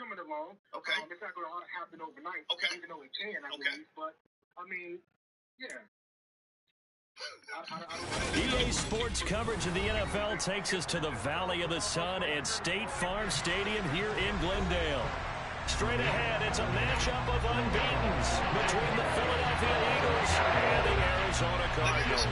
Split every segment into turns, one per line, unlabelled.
coming along.
Okay.
It's not going to happen overnight.
Okay.
Even though it can, I believe. But, I mean, yeah.
EA Sports coverage of the NFL takes us to the Valley of the Sun at State Farm Stadium here in Glendale. Straight ahead, it's a matchup of unbeatens between the Philadelphia Eagles and the Arizona Cardinals.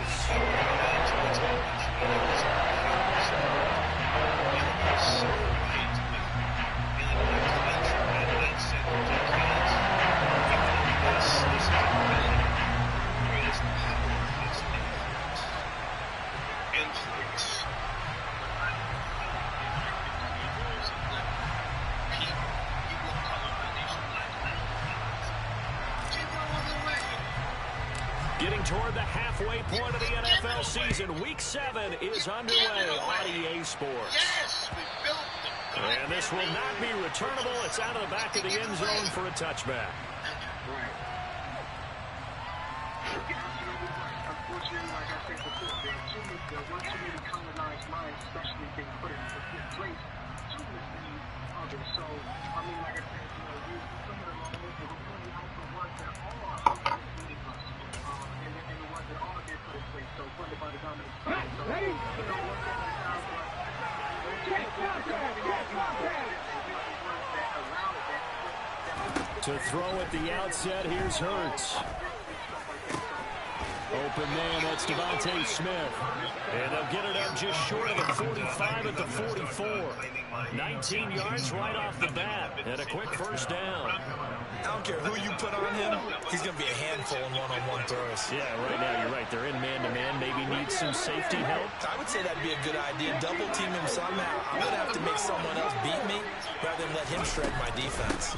Getting toward the halfway point of the NFL season, Week 7 is underway on EA Sports. And this will not be returnable. It's out of the back of the end zone for a touchback.
Unfortunately, like I said before, there were too many colonized minds, especially being put in place to mislead others. So, I mean, like I said, some of the laws that we're putting out the ones that are misleading us, and the ones that are being put in place. So, funded by the dominant side. So, one thing is now,
to throw at the outset, here's Hurts. Open man, that's Devontae Smith. And they'll get it up just short of the 45 at the 44. 19 yards right off the bat, and a quick first down.
I don't care who you put on him, he's going to be a handful in one-on-one throws.
Yeah, right now you're right. They're in man-to-man, maybe need some safety help.
I would say that'd be a good idea. Double team him somehow. I'm going to have to make someone else beat me rather than let him shred my defense.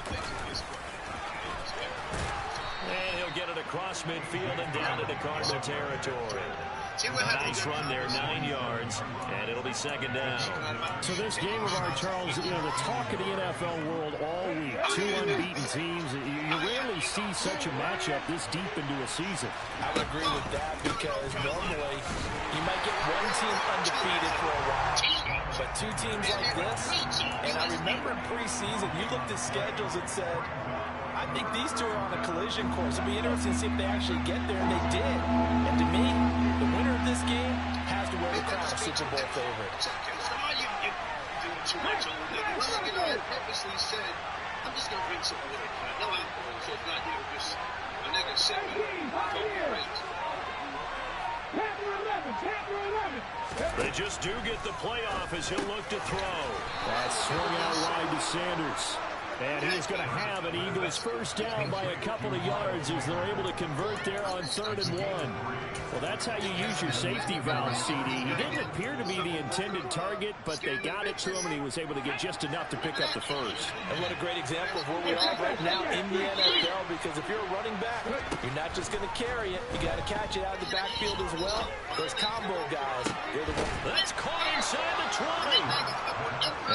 And he'll get it across midfield and down into Cardinal territory. Nice run there, 9 yards, and it'll be second down. So this game of ours, Charles, the talk of the NFL world all week. Two unbeaten teams. You rarely see such a matchup this deep into a season.
I would agree with that because normally you might get one team undefeated for a while, but two teams like this, and I remember in preseason, you looked at schedules and said, I think these two are on a collision course. It'll be interesting to see if they actually get there, and they did. And to me, the winner of this game has to wear the crown of Super Bowl favorite.
Too much on them. I purposely said, I'm just going to bring something with it. No alcohol, so it's not here. Just a nigga sip it.
They just do get the playoff as he'll look to throw. That swung out wide to Sanders. And he's going to have an Eagles first down by a couple of yards as they're able to convert there on 3rd and 1. Well, that's how you use your safety valve, CD. He didn't appear to be the intended target, but they got it to him, and he was able to get just enough to pick up the first.
And what a great example of where we are right now in the NFL, because if you're a running back, you're not just going to carry it. You got to catch it out of the backfield as well. Those combo guys, they're the ones.
That's caught inside the 20.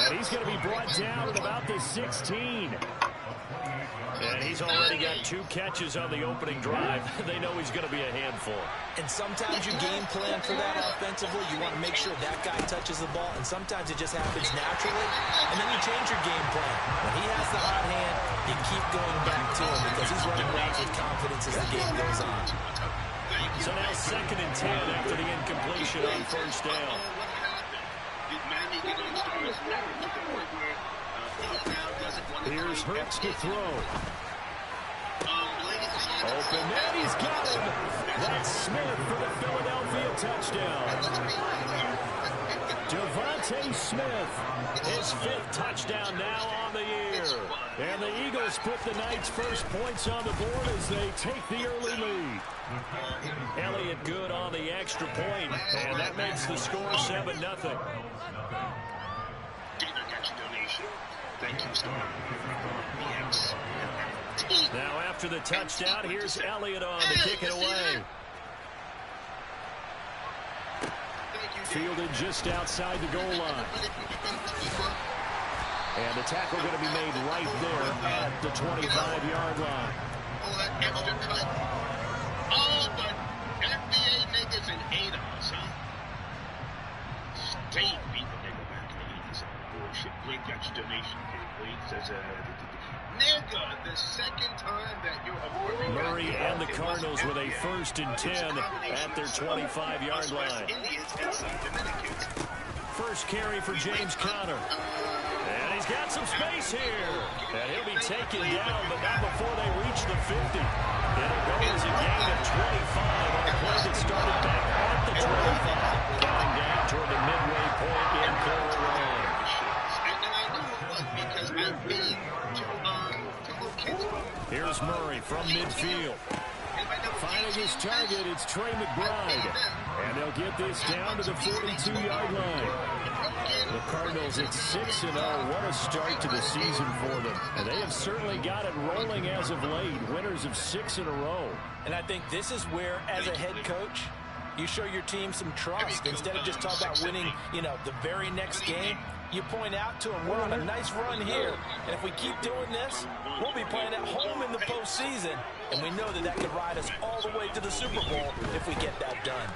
And he's going to be brought down at about the 16. And he's already got 2 catches on the opening drive. They know he's going to be a handful.
And sometimes you game plan for that offensively. You want to make sure that guy touches the ball, and sometimes it just happens naturally. And then you change your game plan. When he has the hot hand, you keep going back to him because he's running routes with confidence as the game goes on.
So now 2nd and 10 after the incompletion on first down. Here's Hurts to throw. Open man, he's got him. That's Smith for the Philadelphia touchdown. Devontae Smith, his 5th touchdown now on the year. And the Eagles put the night's first points on the board as they take the early lead. Elliott good on the extra point, and that makes the score 7-0.
Thank you, Star.
Now after the touchdown, here's Elliott on to kick it away. Fielded just outside the goal line. And the tackle going to be made right there at the 25-yard line.
Oh, that extra cut. Oh, but NBA niggas and ADOS, huh? State beat the nigga back in the 80s. Bullshit. You ain't got you. donation page, please. Says, nigga, the second time that you're awarding
Murray and the Cardinals with a 1st and 10 at their 25-yard line. First carry for James Conner. And he's got some space here. And he'll be taken down, but not before they reach the 50. It'll go as a gain of 25 on a play that started back at the 25. Counting down toward the midway point in quarter one.
And I know it was because I've been to little kids.
Here's Murray from midfield. Finding his target, it's Trey McBride. And they'll get this down to the 42-yard line. The Cardinals at 6-0. What a start to the season for them. And they have certainly got it rolling as of late. Winners of 6 in a row.
And I think this is where, as a head coach, you show your team some trust. Instead of just talking about winning, the very next game, you point out to them, we're on a nice run here. And if we keep doing this, we'll be playing at home in the postseason. And we know that could ride us all the way to the Super Bowl if we get that done.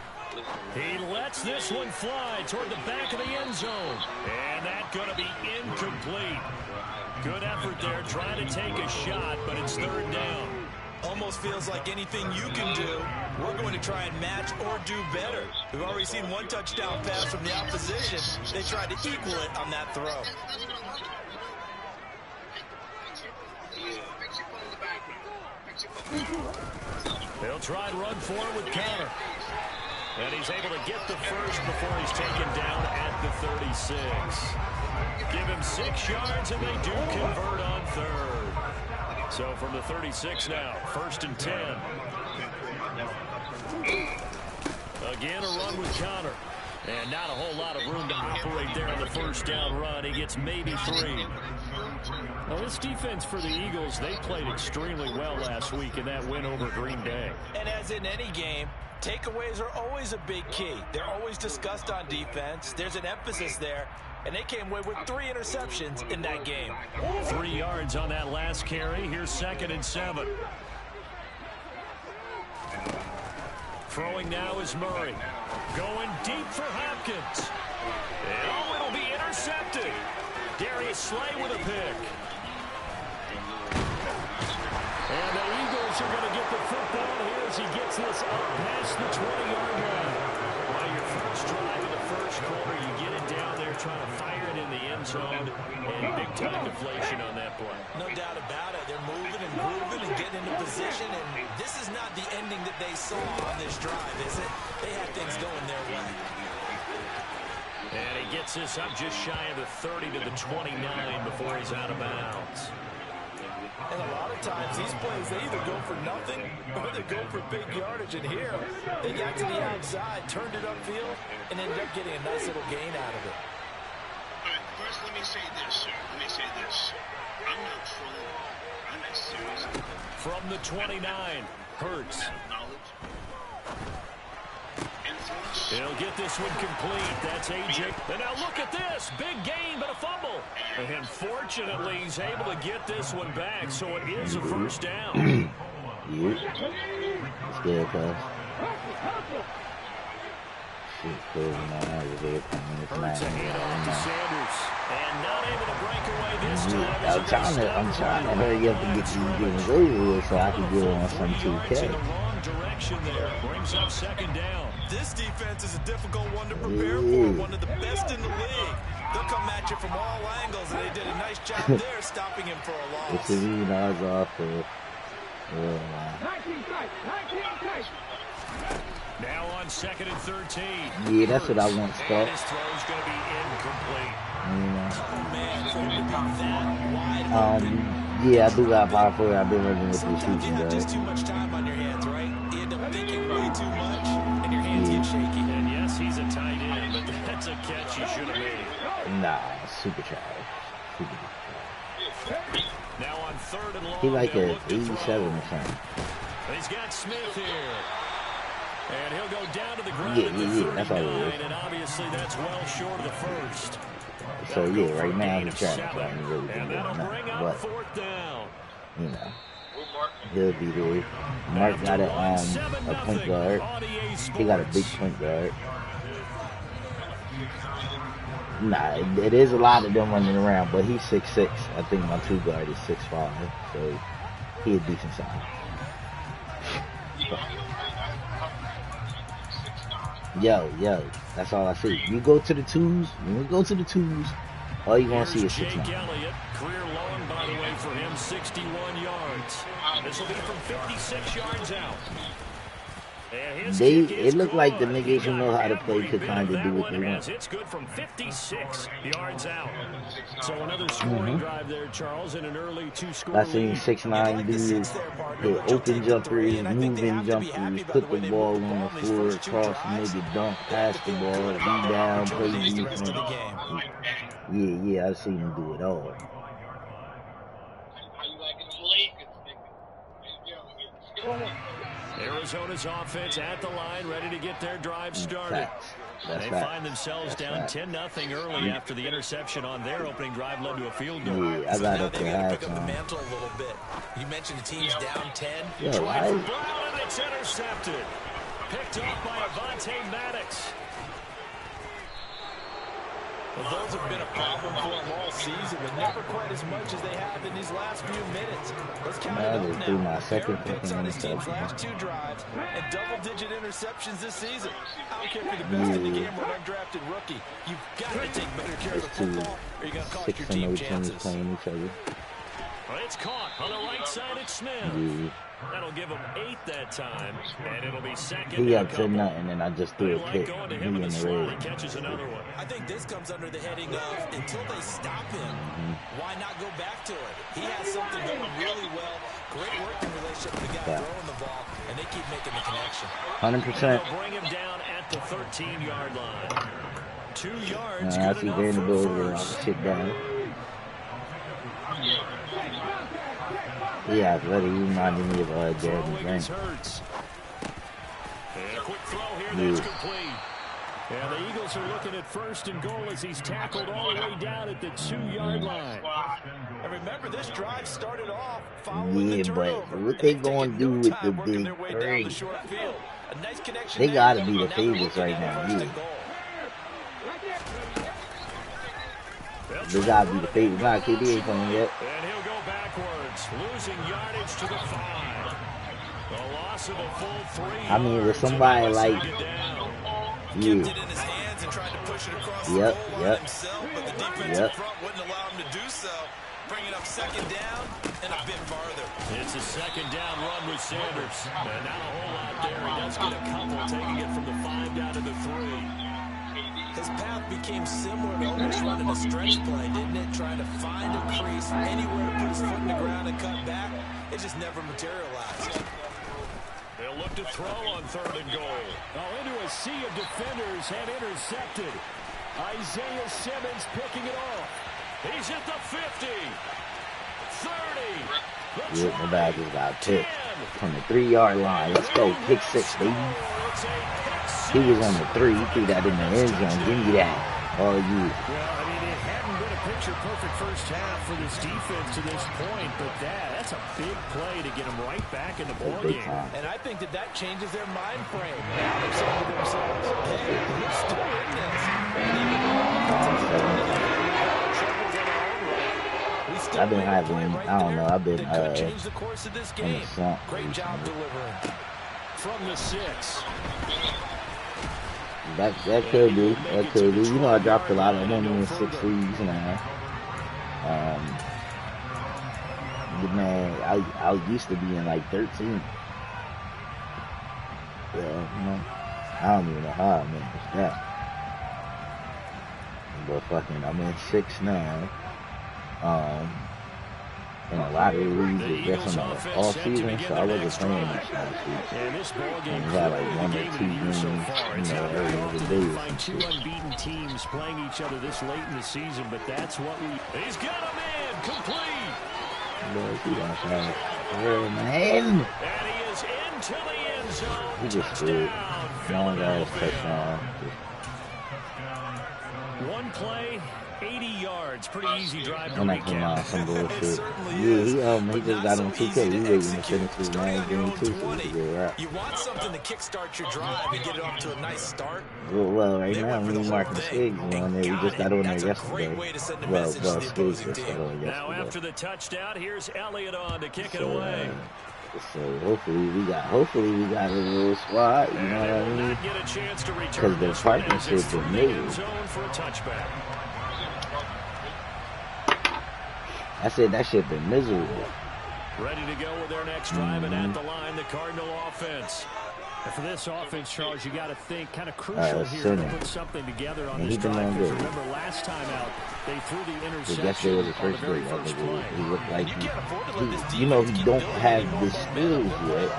He lets this one fly toward the back of the end zone. And that's going to be incomplete. Good effort there, trying to take a shot, but it's 3rd down.
Almost feels like anything you can do, we're going to try and match or do better. We've already seen one touchdown pass from the opposition. They tried to equal it on that throw.
They'll try and run for it with Conner. And he's able to get the first before he's taken down at the 36. Give him 6 yards, and they do convert on 3rd. So from the 36 now, 1st and 10. Again, a run with Conner. And not a whole lot of room to operate there on the 1st down run. He gets maybe 3. Well, this defense for the Eagles, they played extremely well last week in that win over Green Bay.
And as in any game, takeaways are always a big key. They're always discussed on defense. There's an emphasis there. And they came away with 3 interceptions in that game.
3 yards on that last carry. Here's 2nd and 7. Throwing now is Murray. Going deep for Hopkins. And it'll be intercepted. Darius Slay with a pick. And the Eagles are going to get the football here as he gets this up past the 20-yard line. Well, your first drive in the first quarter, you get it down there trying to fire it in the end zone, and big-time deflation on that play.
No doubt about it. They're moving and grooving and getting into position, and this is not the ending that they saw on this drive, is it? They had things going their way.
And he gets this up just shy of the 30 to the 29 before he's out of bounds.
And a lot of times, these plays, they either go for nothing or they go for big yardage. And here, they got to the outside, turned it upfield, and ended up getting a nice little gain out of it.
All right, first, let me say this, sir. Let me say this. I'm not trolling. I'm not serious.
From the 29, Hurts. He'll get this one complete. That's A.J. And now look at this. Big gain, but a fumble. And fortunately, he's able to get this one back, so it is a 1st down.
It's good, cuz.
Hurts a handoff to Sanders. And not able to break away this time.
I'm trying to hurry up and get these games over with so I can get on some 2K.
In the wrong direction there. Brings up 2nd down.
This defense is a difficult one to prepare for, one of the best in the league. They'll come at you from all angles, and they did a nice job there stopping him for a loss.
It's $15 off for
now on 2nd and 13.
Yeah, that's what I want, Scott.
And his throw's going to be incomplete.
Yeah, I do got 5 for it. I've been working with the shooting
You got just too much time on your hands, right? You end up thinking way too much, and your hands get shaky.
And yes, he's a tight end, but that's a catch he should have made.
Nah, super child.
Now on 3rd and long,
He like
a
a 87 or something.
He's got Smith here. And he'll go down to the ground
Yeah,
at the
that's all it
39,
is.
and obviously that's well short of the first.
So yeah, right now I'm trying to really do
And that'll
nothing,
bring up
but
4th down.
you know, he'll be there. Mark got a point guard. He got a big point guard. Nah, it is a lot of them running around, but he's 6'6". I think my two guard is 6'5", so he a decent size. Yo, that's all I see. You go to the twos, when we go to the twos, all you gonna see is 6'9".
Career long, by the way, for him, 61 yards. This will be from 56 yards out.
It looked like the niggas who know how to play could kind of do what they want.
It's good from 56 yards out. So another scoring drive there, Charles, in an early two-score lead.
I seen 6'9" dudes hit open jumpers, moving jumpers, put the ball on the floor, cross the nigga, dunk, pass the ball, rebound, play defense. Yeah, I seen him do it all.
Arizona's offense at the line, ready to get their drive started. They find themselves down 10-0 early after the interception on their opening drive led to a field goal.
Yeah, I got up to
halftime. You mentioned the team's down 10.
Yeah, why?
Brown, and it's intercepted. Picked off by Avonte Maddox.
Well, those have been a problem for them all season, but never quite as much as they have in these last few minutes. Let's count it up now.
My second
picks on his team's last two drives and double-digit interceptions this season. I don't care if you're the best in the game or an undrafted rookie. You've got to take better care of the football, or you're going to cost your team chances.
Playing each other.
Well, it's caught on the right side. It's Smith.
Yeah.
That'll give him 8 that time, and it'll be second.
He up to nothing, and I just threw a kick.
He
in the red.
He catches another one.
I think this comes under the heading of until they stop him, why not go back to it? He has something going really well. Great working relationship with the guy throwing the ball, and they keep making the connection.
100%.
Bring him down at the 13-yard line. 2 yards.
I see Vanderbilt over. I'll sit down. Yeah, athletic. You reminded me of Jeremy Grant.
And a quick throw here that's complete. And the Eagles are looking at 1st and goal as he's tackled all the way down at the 2-yard line.
And remember, this drive started off following the turnover.
But what they going to do with the big three? They got to be the favorites right now. They got to be the favorites. Not KD ain't playing yet.
And he'll go backwards, losing yardage to the 5. The loss of a full 3.
I mean, with somebody like,
Kept it in his hands and tried to push it across the goal line himself, but the defense in front wouldn't allow him to do so. Bringing up 2nd down and a bit farther.
It's a 2nd down run with Sanders. And not a whole lot there. He does get a couple, taking it from the 5 down to the 3.
His path became similar to almost running a stretch play, didn't it? Trying to find a crease, anywhere to put his foot in the ground and cut back. It just never materialized.
They'll look to throw on 3rd and goal. Into a sea of defenders and intercepted. Isaiah Simmons picking it off. He's at the 50. 30.
Yeah, my bag is about 10. From the 3-yard line. Let's go. Pick 6, baby. He was on the 3. He threw that in the end zone. Give me that. Oh, yeah.
Well, I mean, it hadn't been a picture-perfect first half for this defense to this point, but that's a big play to get them right back in the ballgame.
And I think that changes their mind frame. Now they're saying to themselves, hey, we're still in this.
I've been having, I don't know, I've been
change the course of this game. Great job delivering.
From the 6.
That could be. That could be. You know, I dropped a lot of money in 6 leagues now. But man, I used to be in like 13. Yeah, you know, I don't even know how I managed that. But fucking, I'm in 6 now. In a lot of leagues, it's just on the off season, so I wasn't playing much last week. And we had like 1 or 2 games, you know, every other day.
Find 2 unbeaten teams playing each other this late in the season, but that's what we. He's got a man complete.
Boy, he don't have man.
And he is into the end zone.
He just did. Long ass touchdown.
1 One play, 80 yards. Pretty easy drive to
I'm not gonna lie, some bullshit. He just got on 2K. He waiting to finish his main game too, so he can get right.
You want something to kickstart your drive and get it off to a nice start.
Well, right now we marking Skiggs on there. We just got on there yesterday. Well, Skiggs just got on yesterday.
Now after the touchdown, here's Elliott on to kick it away.
So hopefully we got a little squad, you know what I mean? Because the partnership is new. I said that shit been miserable.
Ready to go with their next drive, and at the line, the Cardinal offense. And for this offense, Charles, you got to think kind of crucial here to put something together on this drive. Because remember, last time out, they threw the interception
was the
on the
first
very
play.
first play.
He looked like he don't have the skills yet,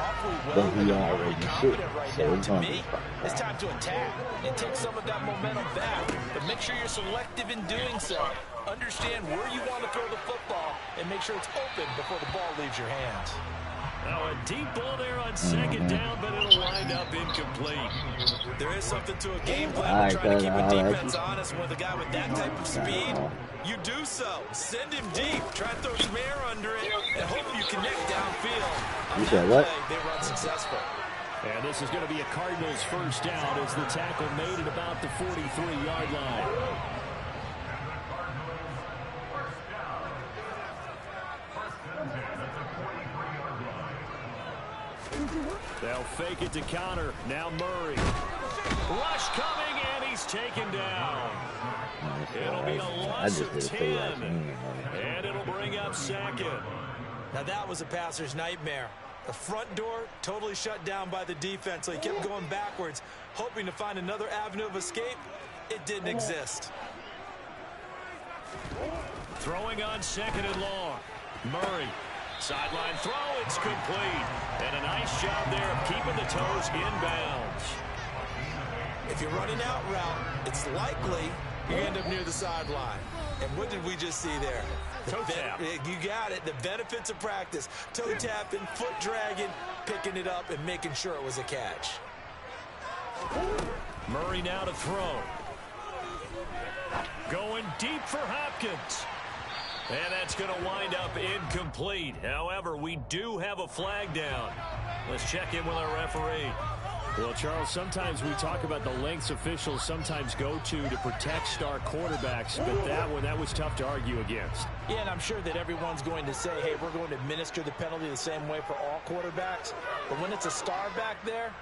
but he already should. So it's going to be fine.
It's time to attack and take some of that momentum back. But make sure you're selective in doing so. Understand where you want to throw the football and make sure it's open before the ball leaves your hands.
Now a deep ball there on second down, but it'll wind up incomplete.
There is something to a game plan. We're trying to keep a defense honest with a guy with that type of speed. You do so. Send him deep. Try to throw some air under it and hope you connect downfield.
You said what?
They run successful.
And this is going to be a Cardinals first down as the tackle made at about the 43-yard line. They'll fake it to Connor. Now Murray. Rush coming, and he's taken down. It'll be a loss of 10. And it'll bring up second.
Now that was a passer's nightmare. The front door totally shut down by the defense, so he kept going backwards, hoping to find another avenue of escape. It didn't exist.
Throwing on second and long. Murray. Sideline throw, it's complete. And a nice job there of keeping the toes inbounds.
If you're running out route, it's likely you end up near the sideline. And what did we just see there?
Toe tap.
You got it. The benefits of practice. Toe tapping, foot dragging, picking it up, and making sure it was a catch.
Murray now to throw. Going deep for Hopkins. And that's going to wind up incomplete. However, we do have a flag down. Let's check in with our referee. Well, Charles, sometimes we talk about the lengths officials sometimes go to protect star quarterbacks, but that was tough to argue against.
Yeah, and I'm sure that everyone's going to say, hey, we're going to administer the penalty the same way for all quarterbacks. But when it's a star back there,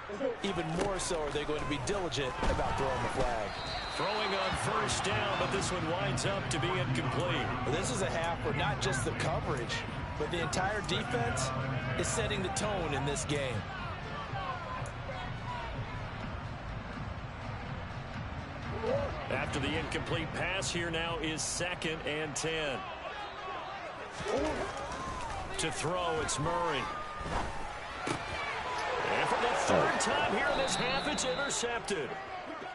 even more so are they going to be diligent about throwing the flag.
Throwing on first down, but this one winds up to be incomplete.
Well, this is a half where not just the coverage, but the entire defense is setting the tone in this game.
After the incomplete pass, here now is 2nd and 10. To throw, it's Murray. And for the third time here in this half, it's intercepted.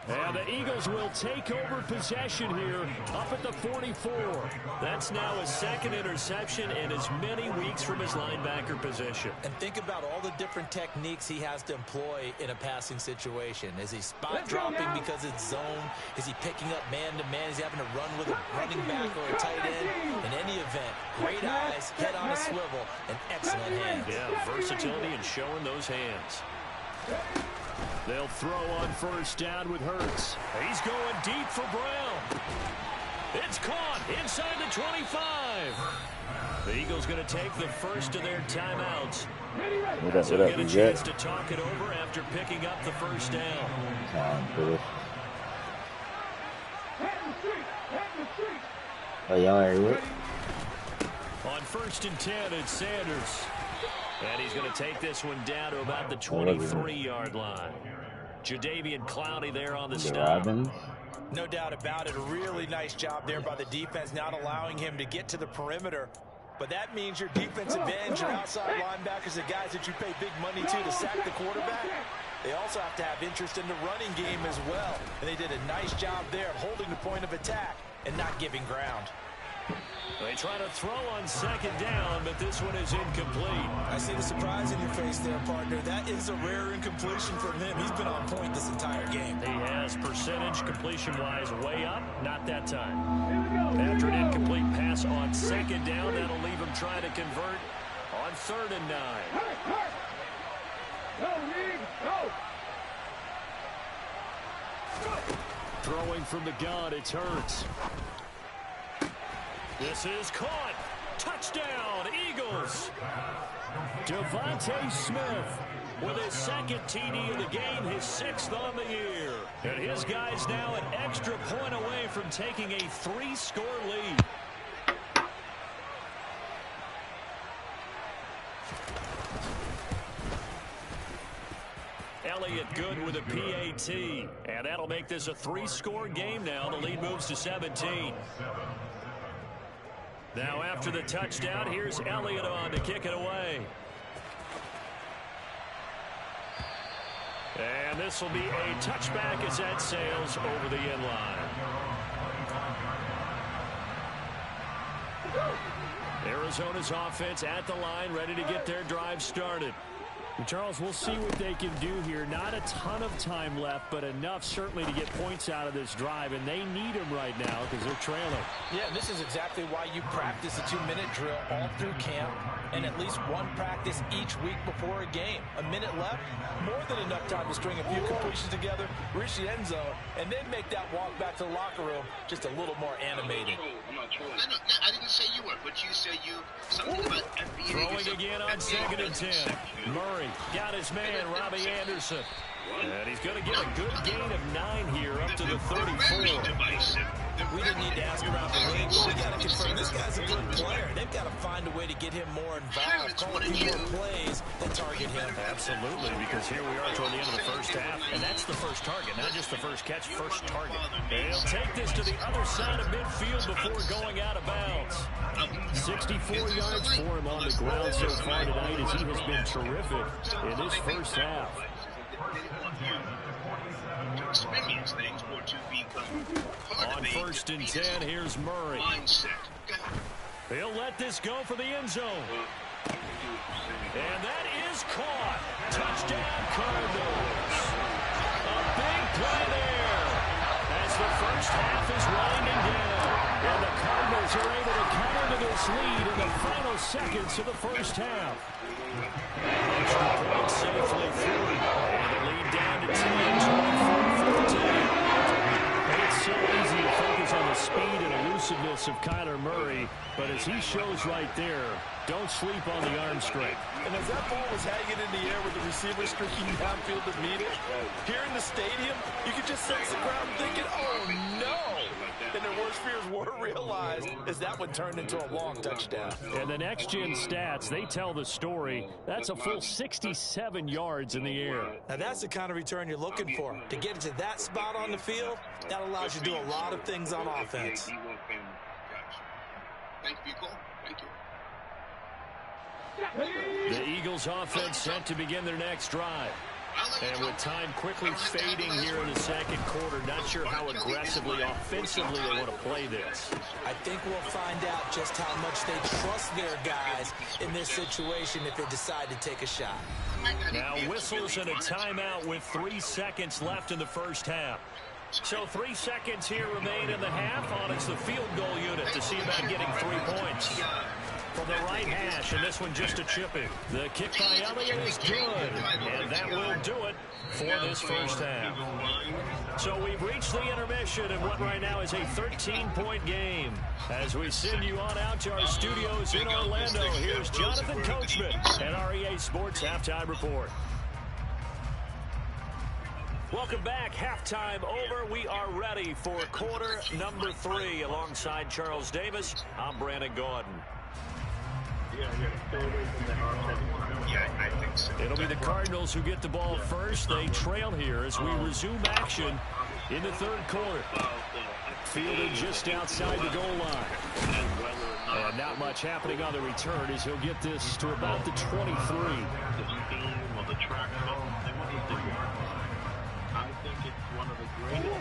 And the Eagles will take over possession here up at the 44. That's now his 2nd interception in as many weeks from his linebacker position.
And think about all the different techniques he has to employ in a passing situation. Is he spot dropping because it's zone? Is he picking up man-to-man? Is he having to run with a running back or a tight end? In any event, great eyes, head on a swivel, and excellent hands.
Yeah, versatility and showing those hands. They'll throw on first down with Hurts. He's going deep for Brown. It's caught inside the 25. The Eagles going to take the first of their timeouts. So get a chance to talk it over after picking up the first down.
Oh, y'all heard it?
On 1st and 10, it's Sanders. And he's going to take this one down to about the 23-yard line. Jadeveon Clowney there on the stop.
No doubt about it. A really nice job there by the defense, not allowing him to get to the perimeter. But that means your defensive ends, your outside linebackers, the guys that you pay big money to sack the quarterback, they also have to have interest in the running game as well. And they did a nice job there of holding the point of attack and not giving ground.
They try to throw on second down, but this one is incomplete.
I see the surprise in your face there, partner. That is a rare incompletion from him. He's been on point this entire game.
He has percentage completion-wise way up. Not that time. After an incomplete pass on second down, that'll leave him trying to convert on 3rd and 9. Throwing from the gun, it's Hurts. This is caught. Touchdown, Eagles. Devontae Smith with his second TD of the game, his 6th on the year. And his guys now an extra point away from taking a 3-score lead. Elliott good with a PAT. And that'll make this a 3-score game now. The lead moves to 17. Now after the touchdown, here's Elliott on to kick it away. And this will be a touchback as that sails over the end line. Arizona's offense at the line, ready to get their drive started. And Charles, we'll see what they can do here. Not a ton of time left, but enough certainly to get points out of this drive, and they need them right now because they're trailing.
Yeah, this is exactly why you practice a 2-minute drill all through camp and at least one practice each week before a game. A minute left, more than enough time to string a few completions together, reach the end zone, and then make that walk back to the locker room just a little more animated.
I didn't say you were, but you said you something about NBA.
Throwing again on 2nd and 10. Murray got his man, Robbie Anderson. And he's going to get a good gain of 9 here up to the 34.
We didn't need to ask around the league, but we got to confirm this guy's a good player. They've got to find a way to get him more involved, call a few more plays that target him.
Absolutely, because here we are toward the end of the first half, and that's the first target, not just the first catch, first target. And he'll take this to the other side of midfield before going out of bounds. 64 yards for him on the ground so far tonight as he has been terrific in this first half. On 1st and 10, here's Murray. He'll let this go for the end zone. And that is caught. Touchdown, Cardinals. A big play there as the first half is winding down. And the Cardinals are able to counter to this lead in the final seconds of the first half. Extra point safely through. And the lead down to 10, 24-14. It's so easy to focus on the speed and elusiveness of Kyler Murray, but as he shows right there, don't sleep on the arm strength.
And as that ball was hanging in the air with the receiver streaking downfield to meet it, here in the stadium, you could just sense the crowd thinking, oh no! And their worst fears were realized as that one turned into a long touchdown.
And the next-gen stats, they tell the story. That's a full 67 yards in the air.
Now that's the kind of return you're looking for. To get to that spot on the field, that allows you to do a lot of things on offense.
Thank you, Cole. Thank you.
The Eagles offense set to begin their next drive. And with time quickly fading here in the second quarter, not sure how aggressively, offensively they want to play this.
I think we'll find out just how much they trust their guys in this situation if they decide to take a shot.
Now whistles and a timeout with 3 seconds left in the first half. So 3 seconds here remain in the half on it's the field goal unit to see about getting 3 points. From the right hash, and this one just a chip in. The kick by Elliott is good, and that will do it for this first half. So we've reached the intermission in what right now is a 13-point game. As we send you on out to our studios in Orlando, here's Jonathan Coachman and our EA Sports Halftime Report. Welcome back. Halftime over. We are ready for quarter number 3. Alongside Charles Davis, I'm Brandon Gordon.
I think so.
It'll be the Cardinals who get the ball first. They trail here as we resume action in the third quarter. Fielded just outside the goal line. And not much happening on the return as he'll get this to about the 23.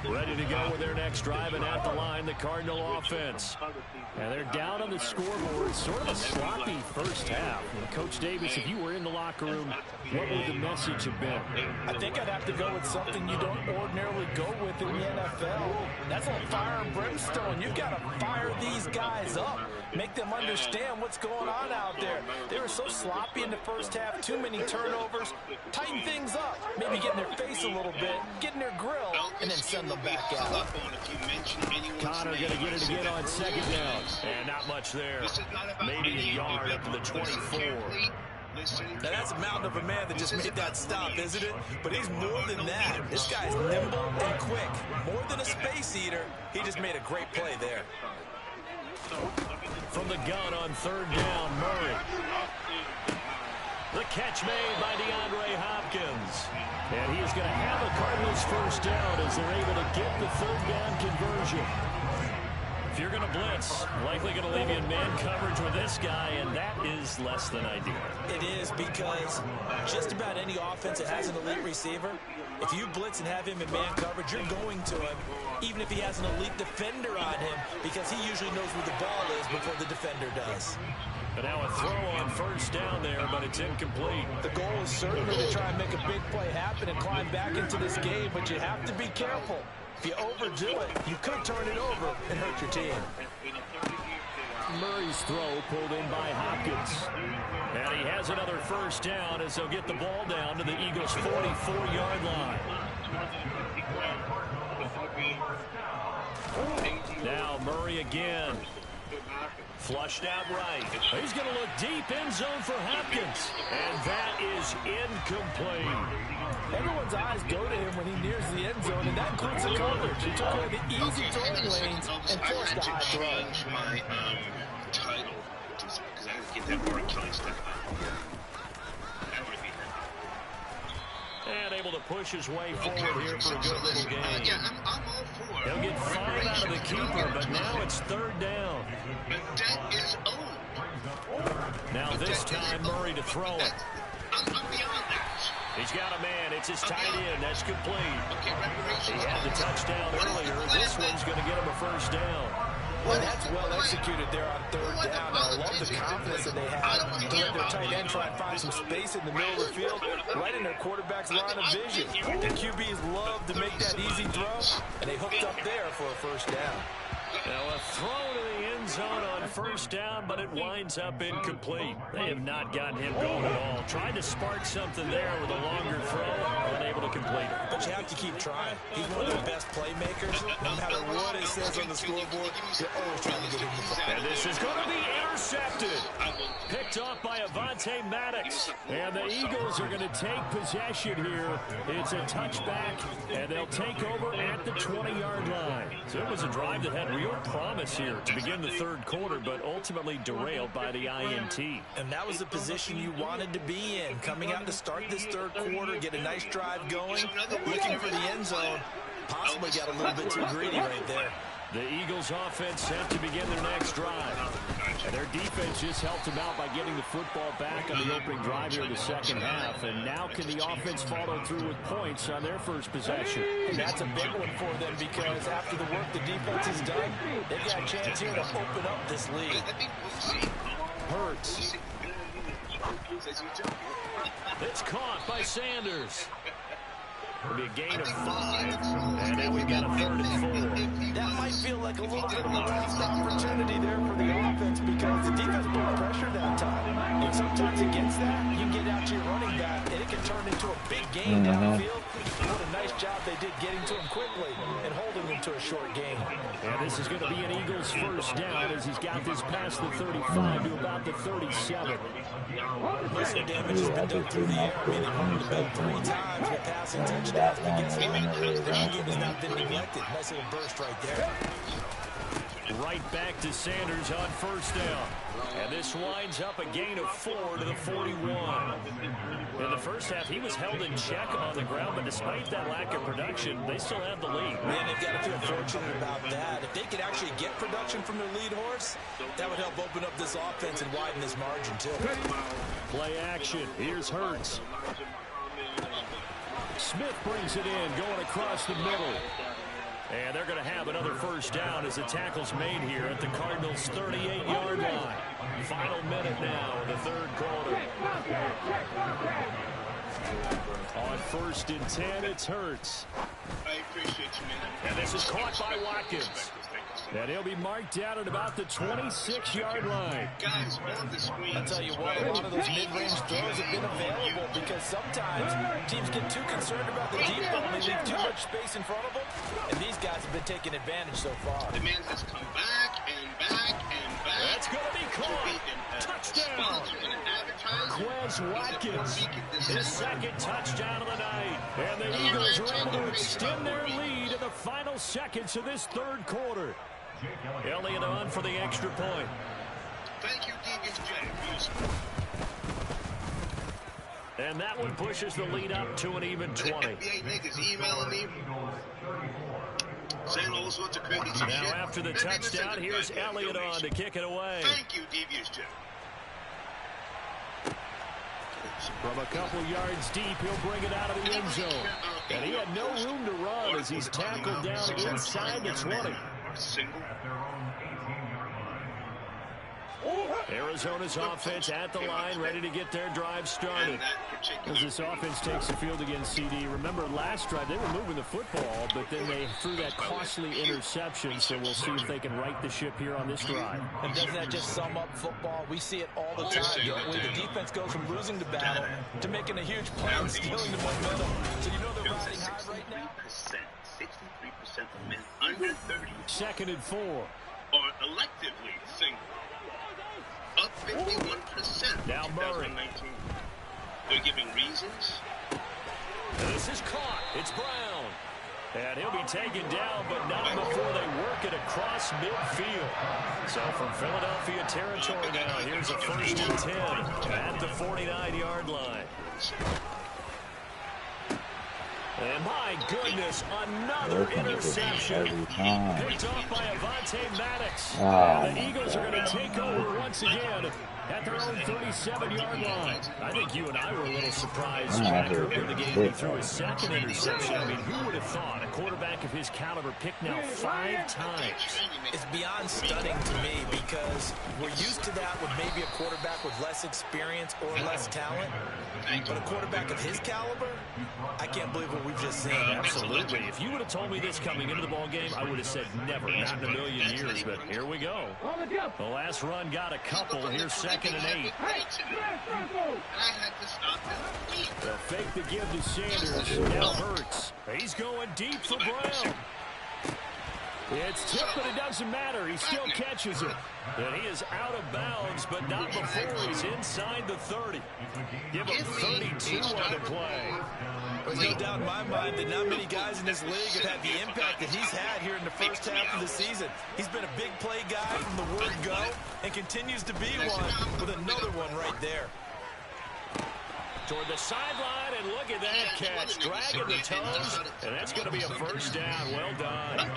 Ready to go with their next drive, and at the line, the Cardinal offense. And they're down on the scoreboard. Sort of a sloppy first half. And Coach Davis, if you were in the locker room, what would the message have been?
I think I'd have to go with something you don't ordinarily go with in the NFL. That's a fire and brimstone. You've got to fire these guys up. Make them understand what's going on out there. They were so sloppy in the first half. Too many turnovers. Tighten things up. Maybe get in their face a little bit. Get in their grill. And then send them back out.
Connor going to get it again on second down. And not much there. Maybe a yard up to the 24.
Now that's a mountain of a man that just made that stop, isn't it? But he's more than that. This guy's nimble and quick. More than a space eater. He just made a great play there.
From the gun on third down, Murray. The catch made by DeAndre Hopkins. And he is going to have a Cardinals first down as they're able to get the third down conversion. If you're going to blitz, likely going to leave you in man coverage with this guy, and that is less than ideal.
It is, because just about any offense that has an elite receiver, if you blitz and have him in man coverage, you're going to him, even if he has an elite defender on him, because he usually knows where the ball is before the defender does.
But now a throw on first down there, but it's incomplete.
The goal is certainly to try and make a big play happen and climb back into this game, but you have to be careful. If you overdo it, you could turn it over and hurt your team.
Murray's throw pulled in by Hopkins. And he has another first down as they'll get the ball down to the Eagles' 44-yard line. Now Murray again. Flushed out right. He's going to look deep, end zone for Hopkins. And that is incomplete.
Everyone's eyes go to him when he nears the end zone, and that includes the coverage. He took away the easy throwing lanes and forced a high throw.
My title, because I didn't get that word killing stuff.
And able to push his way forward here for a good little game.
Yeah, I'm all for it.
He'll get 5 out of the keeper, but now it's third down.
But that is old.
Now this time Murray to throw it.
I'm beyond that.
He's got a man. It's his tight end. That's complete.
Okay,
He had the touchdown earlier. This one's going to get him a first down.
Well, that's well executed there on third down. I love the confidence that they have to let their tight end try and find some space in the middle of the field, right in their quarterback's line of vision. The QBs love to make that easy throw, and they hooked up there for a first down.
Now a throw to the end zone on first down, but it winds up incomplete. They have not gotten him going at all. Tried to spark something there with a longer throw, unable to complete it.
But you have to keep trying. He's one of the best playmakers. No matter what it says on the scoreboard, you're always trying to get him the ball.
And this is going to be intercepted. Picked off by Avonte Maddox. And the Eagles are going to take possession here. It's a touchback, and they'll take over at the 20-yard line. So it was a drive that had real promise here to begin the third quarter, but ultimately derailed by the INT.
And that was the position you wanted to be in. Coming out to start this third quarter, get a nice drive going, looking for the end zone. Possibly got a little bit too greedy right there.
The Eagles offense set to begin their next drive. And their defense just helped them out by getting the football back on the opening drive here in the second half. And now can the offense follow through with points on their first possession?
And that's a big one for them, because after the work the defense has done, they've got a chance here to open up this lead.
Hurts. It's caught by Sanders. It'll be a gain of 5, and then we've got a 3rd and 4.
That might feel like a little bit of a lost opportunity there for the offense, because the defense put pressure that time. And sometimes against that, you get out to your running back, and it can turn into a big gain downfield. What a nice job they did getting to him quickly and holding him to a short gain.
And this is going to be an Eagles first down as he's got this past the 35 to about the 37.
Most of the damage has been done through the air. I mean, they've run the ball 3 times with passing touchdowns against them. The game has not been neglected. Nice little burst right there.
Right back to Sanders on first down. And this winds up a gain of 4 to the 41. In the first half, he was held in check on the ground, but despite that lack of production, they still have the lead.
Man, they've got to feel fortunate about that. If they could actually get production from their lead horse, that would help open up this offense and widen this margin, too.
Play action. Here's Hurts. Smith brings it in, going across the middle. And they're going to have another first down as the tackle's made here at the Cardinals' 38-yard line. Final minute now of the third quarter. On 1st and 10, it's Hurts.
I appreciate you, man.
And this is caught by Watkins. And he'll be marked down at about the 26-yard line.
Guys, on the screen.
I'll tell you what, a lot of those mid-range throws have been available because sometimes teams get too concerned about the deep ball and they leave too much space in front of them. And these guys have been taking advantage so far.
The man has come back and back and back.
That's going to be caught. Touchdown. Quez Watkins, his second touchdown of the night. And the Eagles are able to extend their lead in the final seconds of this third quarter. Elliott on for the extra point.
Thank you, Devious J.
And that one pushes the lead up to an even 20.
NBA niggas emailing me, saying all sorts of crazy shit.
Now after the touchdown, here's Elliott on to kick it away.
Thank you, Devious J.
From a couple yards deep, he'll bring it out of the end zone. And he had no room to run as he's tackled down inside the 20. Arizona's offense at the line, ready to get their drive started. As this offense takes the field against CD. Remember, last drive, they were moving the football, but then they threw that costly interception, so we'll see if they can right the ship here on this drive.
And doesn't that just sum up football? We see it all the time, don't we? The defense goes from losing the battle to making a huge play and stealing the momentum. So you know they're riding high right now?
63% of men under 30
2nd and 4.
are electively single. Up 51%.
Now Murray.
2019. They're giving reasons.
This is caught. It's Brown. And he'll be taken down, but not before they work it across midfield. So from Philadelphia territory now, here's a 1st and 10 at the 49-yard line. And my goodness, another interception. Picked off by Avonte Maddox. The Eagles are going to take over once again at their own 37-yard line. I think you and I were a little surprised back earlier in the game he threw his second interception. I mean, who would have thought a quarterback of his caliber picked now 5 times?
It's beyond stunning to me because we're used to that with maybe a quarterback with less experience or less talent. But a quarterback of his caliber, I can't believe what we've just seen.
Absolutely. If you would have told me this coming into the ball game, I would have said never, not in a million years. But here we go. The last run got a couple. Here's 2nd and 8. They'll fake the give to Sanders. Now Hurts. He's going deep for Brown. It's tipped, but it doesn't matter. He still catches it. And he is out of bounds, but not before he's inside the 30. Give him 32 on the play.
There's no doubt in my mind that not many guys in this league have had the impact that he's had here in the first half of the season. He's been a big play guy from the word go and continues to be one with another one right there.
Toward the sideline, and look at that catch. Dragging the toes, and that's going to be a first down. Well done.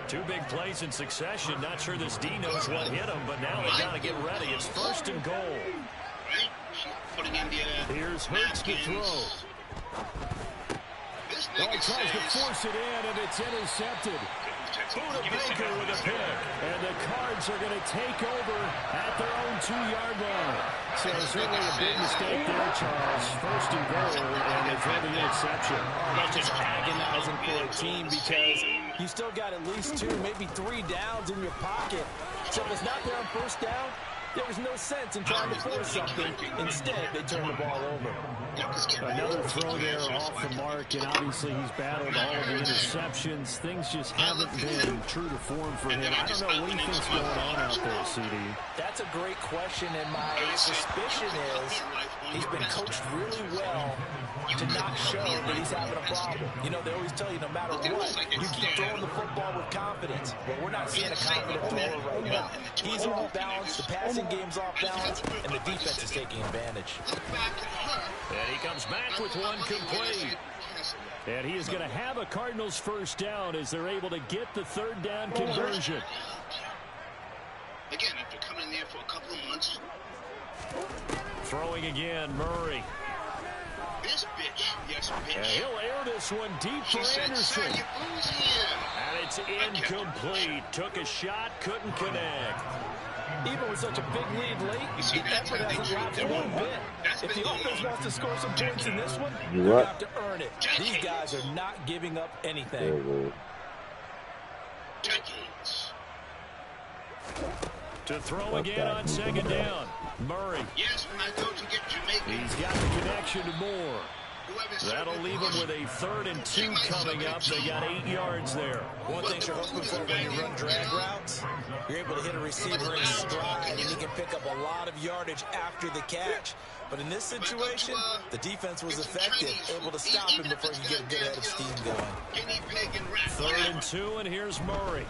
2 big plays in succession. Not sure this D knows what hit him, but now they got to get ready. It's 1st and goal. Here's Hurts to throw. Oh, he tries to force it in, and it's intercepted. Buda Baker with a pick. And the Cards are going to take over at their own 2-yard line. So certainly a big mistake there, Charles. 1st and goal, and they throw the interception.
That's just agonizing for a team because you still got at least 2, maybe 3 downs in your pocket. So if it's not there on 1st down, there was no sense in trying to force something. Instead, they turn the ball over.
Another throw there off the mark, and obviously he's battled all of the interceptions. Things just haven't been true to form for him. I don't know what he thinks going on out there, CD.
That's a great question, and my suspicion is he's been coached really well to not show that he's having a problem. You know, they always tell you no matter what, you keep throwing the football with confidence. But we're not seeing a confident thrower right now. He's off balance, the passing game's off balance, and the defense is taking advantage.
And he comes back with one complete. And he is going to have a Cardinals first down as they're able to get the 3rd down conversion.
Again, after coming in there for a couple of months.
Throwing again, Murray.
This bitch. Yes, bitch.
And he'll air this one deep for Anderson. And it's incomplete. Took a shot, couldn't connect.
Even with such a big lead late, the effort hasn't lapsed one bit. If the offense wants to score some points in this one, they're have to earn it. These guys are not giving up anything.
To throw again on second down. Murray.
Yes, I go to get Jamaican.
He's got the connection to Moore. That'll leave them with a 3rd and 2 coming up. They got 8 yards there.
One thing you're hoping for when you run drag routes, you're able to hit a receiver in stride, and he can pick up a lot of yardage after the catch. But in this situation, the defense was effective, able to stop him before you get a good head of steam going.
3rd and 2, and here's Murray.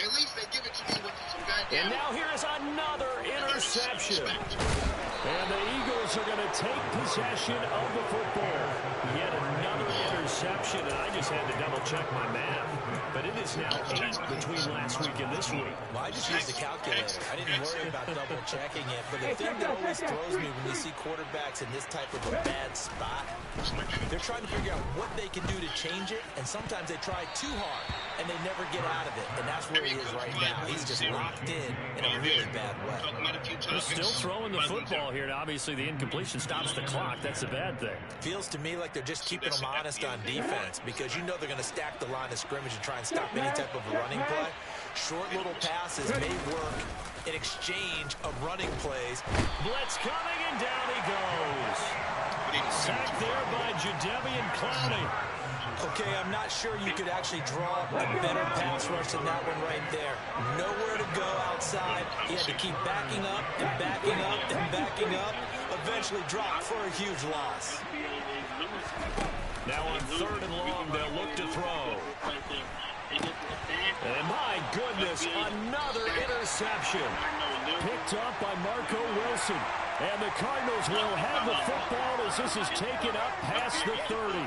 At least they give it to me with some goddamn.
And now here's another interception. And the Eagles are going to take possession of the football. Yet another interception, and I just had to double-check my math. But it is now 8 between last week and this week.
Well, I just used a calculator. I didn't worry about double-checking it. But the thing that always throws me when you see quarterbacks in this type of a bad spot, they're trying to figure out what they can do to change it, and sometimes they try too hard, and they never get out of it. And that's where he is right now. He's just locked in a really bad way.
They're still throwing the football here, and obviously the incompletion stops the clock. That's a bad thing.
Feels to me like they're just keeping them honest on defense, because you know they're going to stack the line of scrimmage and try and stop any type of a running play. Short little passes may work in exchange of running plays.
Blitz coming, and down he goes. Sacked there by Jadeveon Clowney.
Okay, I'm not sure you could actually draw a better pass rush than that one right there. Nowhere to go outside. He had to keep backing up and backing up and backing up. Eventually dropped for a huge loss.
Now on 3rd and long, they'll look to throw. And my goodness, another interception. Picked up by Marco Wilson. And the Cardinals will have the football as this is taken up past the 30.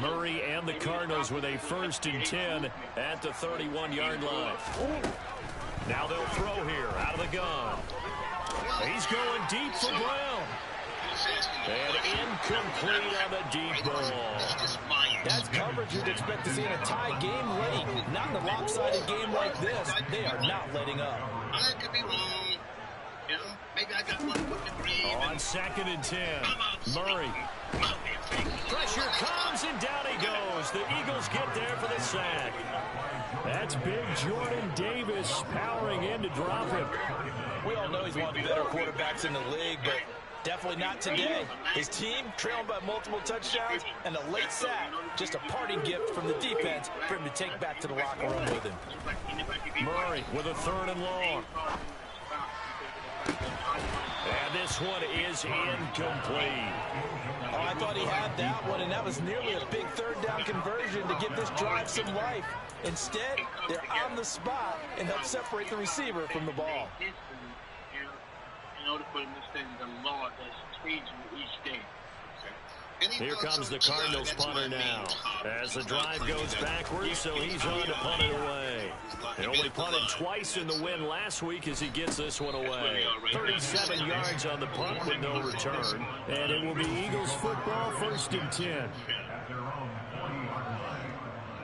Murray and the Cardinals with a 1st and 10 at the 31-yard line. Now they'll throw here out of the gun. He's going deep for Brown. And incomplete on the deep ball.
That's coverage you'd expect to see in a tie game late. Not in a lopsided game like this. They are not letting up.
I could be wrong. You know, maybe I got one foot in the grave.
On 2nd and 10, Murray. Pressure comes, and down he goes. The Eagles get there for the sack. That's big Jordan Davis powering in to drop him.
We all know he's one of the better quarterbacks in the league, but definitely not today. His team trailing by multiple touchdowns, and a late sack, just a parting gift from the defense for him to take back to the locker room with him.
Murray with a 3rd and long. And this one is incomplete.
Oh, I thought he had that one, and that was nearly a big 3rd down conversion to give this drive some life. Instead, they're on the spot and help separate the receiver from the ball.
In order for them to send the law that's changing each day.
Here comes the Cardinals punter now. As the drive goes backwards, so he's on to punt it away. He only punted twice in the win last week as he gets this one away. 37 yards on the punt with no return. And it will be Eagles football, 1st and 10.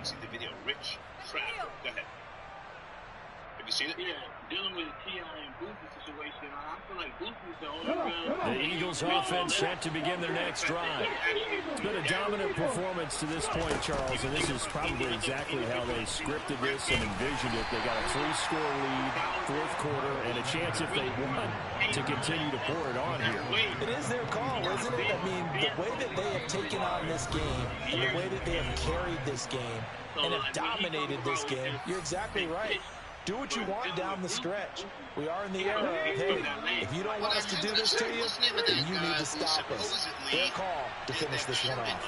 See the video, Rich Trap. Go ahead. Have you seen it?
Yeah, dealing with T.I. and Booth's situation, I feel like Booth is the only real.
The Eagles offense set to begin their next drive. It's been a dominant performance to this point, Charles, and this is probably exactly how they scripted this and envisioned it. They got a 3-score lead, 4th quarter, and a chance if they want to continue to pour it on here.
It is their call, isn't it? I mean, the way that they have taken on this game and the way that they have carried this game and have dominated this game, you're exactly right. Do what you want down the stretch. We are in the era of, hey, if you don't want us to do this to you, then you need to stop us. Their call to finish this one off.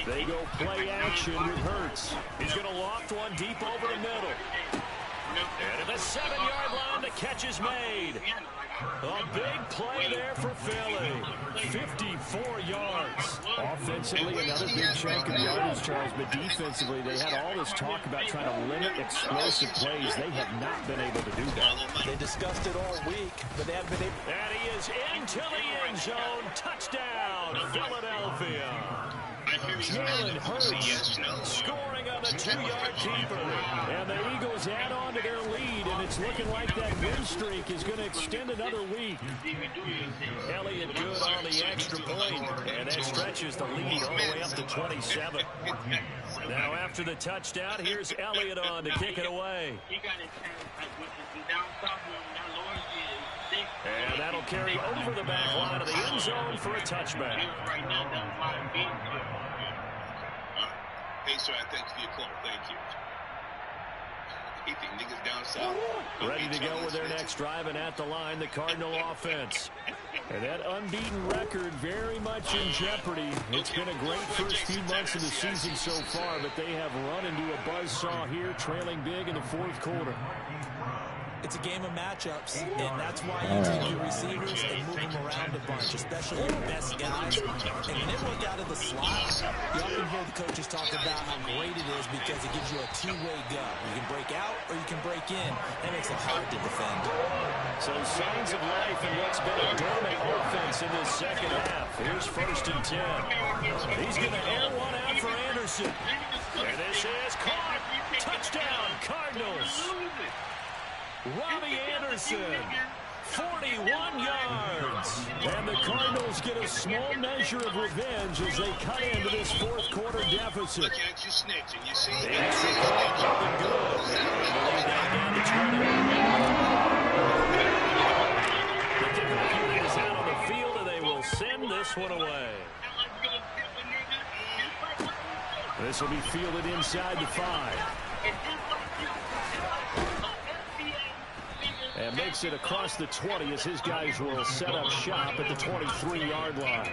They go play action with Hurts. He's going to loft one deep over the middle. And at the 7-yard line, the catch is made. A big play there for Philly. 54 yards. Offensively, another big chunk of yardage, Charles, but defensively, they had all this talk about trying to limit explosive plays. They have not been able to do that.
They discussed it all week, but they haven't been able.
And he is into the end zone. Touchdown, Philadelphia. Jalen Hurts scoring on the 2-yard keeper. And the Eagles add on to their lead, and it's looking like that win streak is going to extend another week. Elliott good on the extra point, and that stretches the lead all the way up to 27. Now after the touchdown, here's Elliott on to kick it away. And that'll carry over the back line of the end zone for a touchback.
Hey, sir, I thank you for your call. Thank you. He think niggas down south.
Ready to go with their next drive, and at the line, the Cardinal offense. And that unbeaten record very much in jeopardy. It's been a great first few months of the season so far, but they have run into a buzzsaw here, trailing big in the fourth quarter.
It's a game of matchups, and that's why you take your receivers and move them around a bunch, especially your best guys. And when they work out of the slot, you often hear the coaches talk about how great it is because it gives you a two-way go. You can break out or you can break in. That makes it hard to defend.
So signs of life in what's been a dormant offense in this second half. Here's 1st and 10. He's going to air one out for Anderson. And this is caught. Touchdown, Cardinals. Robbie Anderson, 41 yards. And the Cardinals get a small measure of revenge as they cut into this fourth quarter deficit.
Look at you snitching, you see?
It's a call up and good. Down to 20. The kicker is out on the field, and they will send this one away. This will be fielded inside the 5. And makes it across the 20 as his guys will set up shop at the 23-yard line.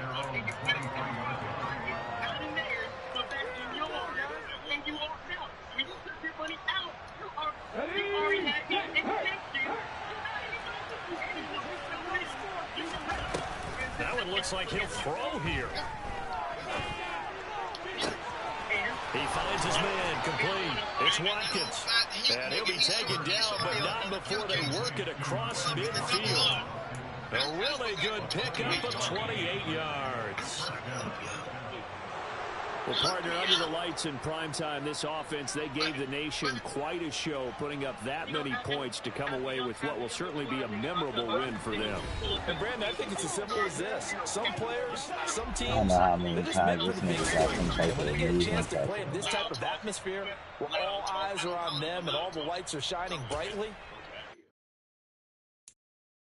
That one looks like he'll throw here. He finds his man, complete. It's Watkins. And he'll be taken down, but not before they work it across midfield. A really good pickup of 28 yards. Well, partner, under the lights in primetime, this offense, they gave the nation quite a show, putting up that many points to come away with what will certainly be a memorable win for them.
And, Brandon, I think it's as simple as this. Some players, some teams,
I don't know how many
they're just
times
meant for
this
the big
nigga got
stage.
some type
And when
of
they get a chance
movement
to
that
play in this type of atmosphere where all eyes are on them and all the lights are shining brightly.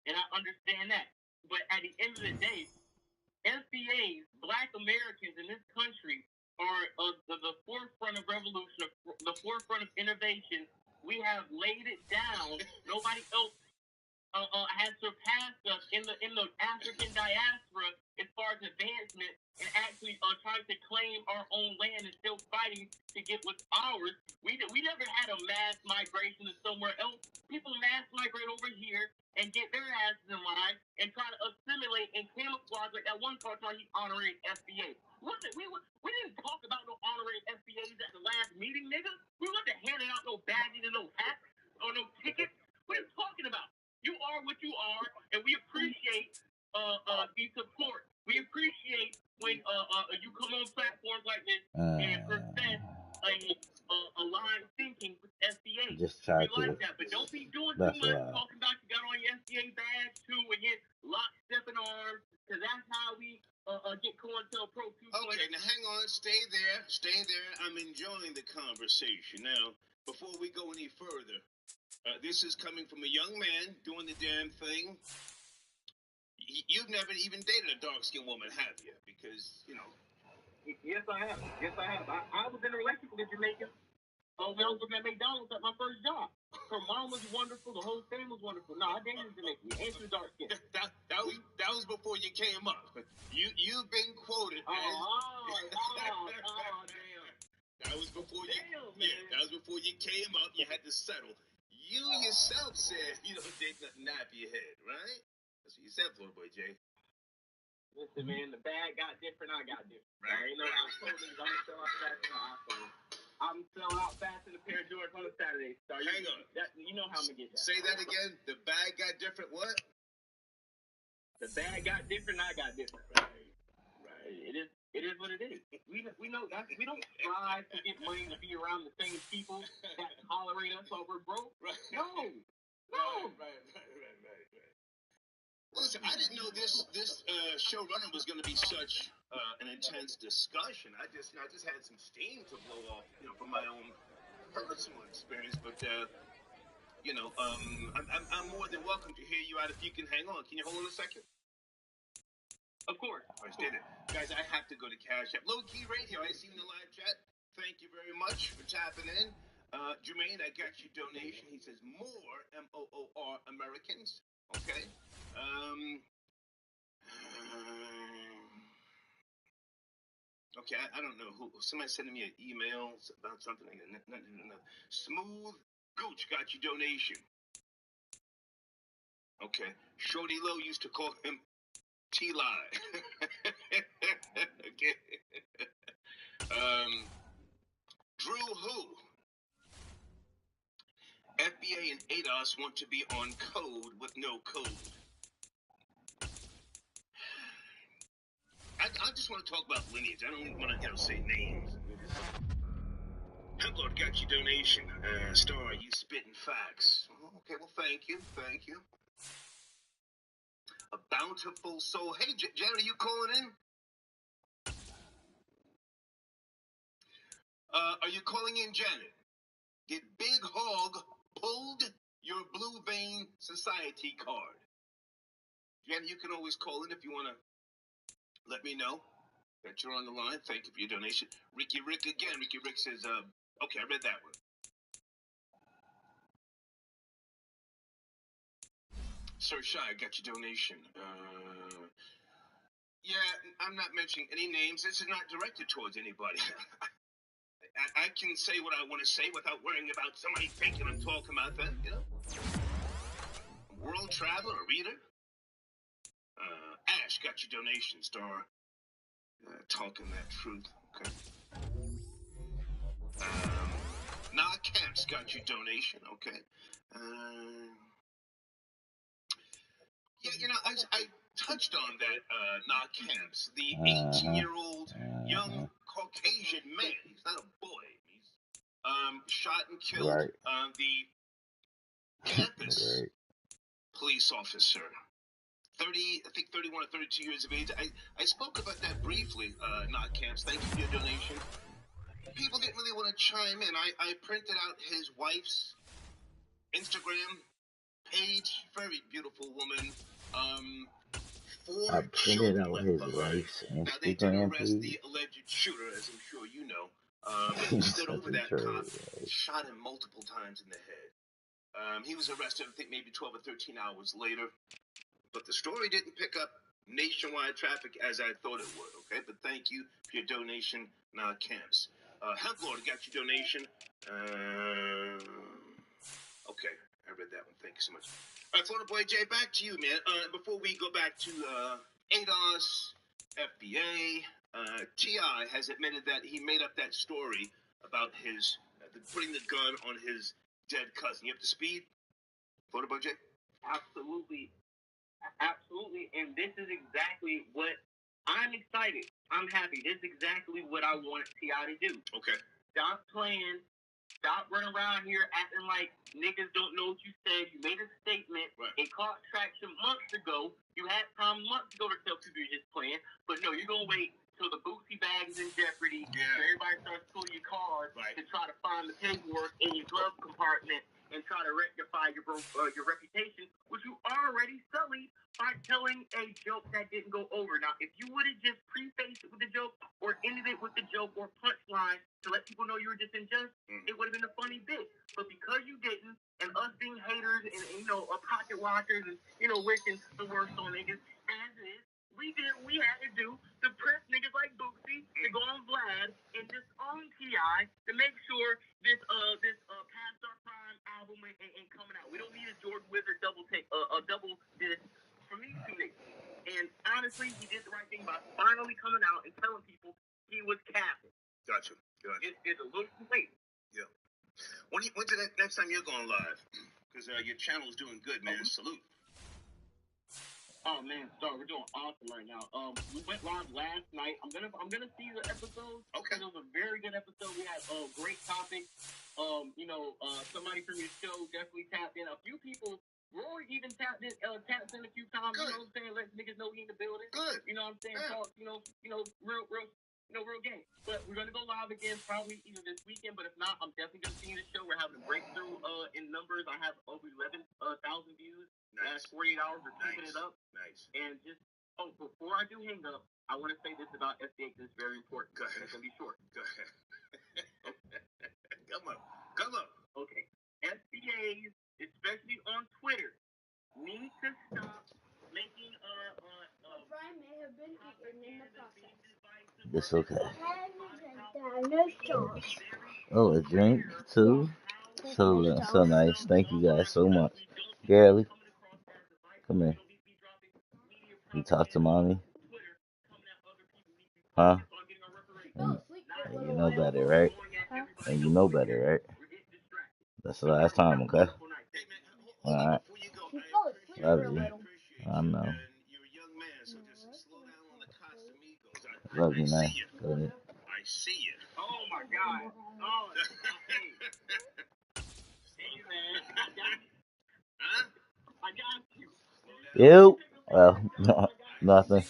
And I understand that. But at the end of the day, FBAs, Black Americans in this country, are the forefront of revolution, the forefront of innovation. We have laid it down. Nobody else has surpassed us in the African diaspora as far as advancement and actually trying to claim our own land and still fighting to get what's ours. We never had a mass migration to somewhere else. People mass migrate over here and get their asses in line and try to assimilate and camouflage like that one part where he's honoring FBA. We didn't talk about no honoring FBAs at the last meeting, nigga. We wasn't handing out no badges and no hats or no tickets. What are you talking about? You are what you are, and we appreciate the support. We appreciate when you come on platforms like this and present a line thinking with FBA.
Just try
we like that, but don't be doing too much talking about you got on your FBA badge too and get lockstep in arms, because that's how we get COINTELPRO Pro 2.
Okay, now hang on, stay there. I'm enjoying the conversation. Now, before we go any further, this is coming from a young man doing the damn thing. You've never even dated a dark-skinned woman, have you? Because, you know.
Yes, I have. I was in a relationship with a Jamaican when I was working at McDonald's at my first job. Her mom was wonderful. The whole thing was wonderful. No, I dated a Jamaican. And she was dark skin.
That was before you came up. You've been quoted.
Damn.
That was before you.
Damn,
Yeah, that was before you came up. You had to settle. You yourself said you don't take nothing nappy your head, right? That's what you said, Florida boy Jay.
Listen, man, the bag got different. I got different. Right. You know, I told niggas I'm gonna sell out fast on the iPhone. I'm selling out fast in a pair of Jordans on a Saturday. So
hang on.
You know how I'm gonna get that.
Say that again. The bag got different. What?
The bag got different. I got different. Right. It is what it is. We know that we don't strive to get money to be around the same people that tolerate us while we're broke.
Right.
No.
Right. Listen, I didn't know this showrunner was going to be such an intense discussion. I just had some steam to blow off, from my own personal experience. But I'm more than welcome to hear you out if you can hang on. Can you hold on a second?
Of course.
I did it. Guys, I have to go to Cash App. Low Key Radio, I see you in the live chat. Thank you very much for tapping in. Jermaine, I got your donation. He says more MOOR Americans. Okay. Okay, I don't know who. Somebody sending me an email about something. Smooth Gooch got your donation. Okay. Shorty Low used to call him T-Lie. Okay. Drew Who. FBA and ADOS want to be on code with no code. I just want to talk about lineage. I don't want to, say names. Hemplord got your donation. Star, you spitting facts. Okay, well, thank you. A bountiful soul. Hey, Janet, are you calling in? Are you calling in, Janet? Did Big Hog pulled your Blue Vein Society card? Janet, you can always call in if you want to let me know that you're on the line. Thank you for your donation. Ricky Rick again. Ricky Rick says, okay, I read that one. Sir Shy, I got your donation. Yeah, I'm not mentioning any names. This is not directed towards anybody. I can say what I want to say without worrying about somebody thinking I'm talking about them, World traveler, a reader. Ash got your donation, Star. Talking that truth. Okay. Nah Camps got your donation. Okay. Yeah, I touched on that, Nah Camps, the 18-year-old young Caucasian man. He's not a boy. He's shot and killed the campus police officer. 31 or 32 years of age. I spoke about that briefly, Not Camps. Thank you for your donation. People didn't really want to chime in. I printed out his wife's Instagram page. Very beautiful woman.
I printed out his wife's
Now, they did
Instagram
arrest the
page.
alleged shooter, as I'm sure you know. He stood over that cop, shot him multiple times in the head. He was arrested, I think, maybe 12 or 13 hours later. But the story didn't pick up nationwide traffic as I thought it would, okay? But thank you for your donation, Nah Camps. Hemplord got your donation. Okay, I read that one. Thank you so much. All right, Florida Boy Jay, back to you, man. Before we go back to ADOS, FBA, T.I. has admitted that he made up that story about his putting the gun on his dead cousin. You up to speed, Florida Boy Jay?
Absolutely. And this is exactly what I'm excited. I'm happy. This is exactly what I wanted T.I. to do.
Okay.
Stop playing. Stop running around here acting like niggas don't know what you said. You made a statement.
Right.
It caught traction months ago. You had time months ago to tell people you're just playing. But no, you're going to wait till the Bootsy bag is in jeopardy.
Yeah.
So everybody starts pulling your cards to try to find the paperwork in your glove compartment and try to rectify your reputation, which you already sullied by telling a joke that didn't go over. Now, if you would have just prefaced it with a joke or ended it with the joke or punchline to let people know you were just unjust, it would have been a funny bit. But because you didn't, and us being haters and pocket watchers and, wishing the worst on niggas, as is, we did what we had to do to press niggas like Bootsy to go on Vlad and just own T.I. to make sure this Past Our Prime album ain't coming out. We don't need a Jordan Wizard double disc from from these two niggas. And honestly, he did the right thing by finally coming out and telling people he was capping.
Gotcha.
It's a little too late.
Yeah. When's the next time you're going live? Because your channel's doing good, man. Salute.
Oh man, sorry, we're doing awesome right now. We went live last night. I'm gonna see the episode.
Okay.
It was a very good episode. We had great topics. Somebody from your show definitely tapped in. A few people, Rory even tapped in a few times.
Good.
You know what I'm saying? Let niggas know we in the building.
Good.
You know what I'm saying?
Yeah.
Talk, real game. But we're gonna go live again probably either this weekend. But if not, I'm definitely gonna see the show. We're having a breakthrough in numbers. I have over 11,000 views.
Nice.
Last 48 hours of keeping it up.
Nice.
And just, before I do hang up, I want to say this about FBA because it's very important.
Go ahead.
It's going to be short.
Go ahead. Come on.
Okay. FBAs, especially on Twitter, need to stop making
Brian may have been eaten in the process.
It's okay.
No sauce.
Oh, a drink too? So nice. Thank you guys so much. Gary, come here. You talk to mommy? Huh? And you know better, right? And you know better, right? That's the last time, okay? Alright. Love you. I know. Love you, man. Go ahead.
I see you.
Oh my God. Oh, hey, man.
Huh?
I got you.
You? Well, nothing.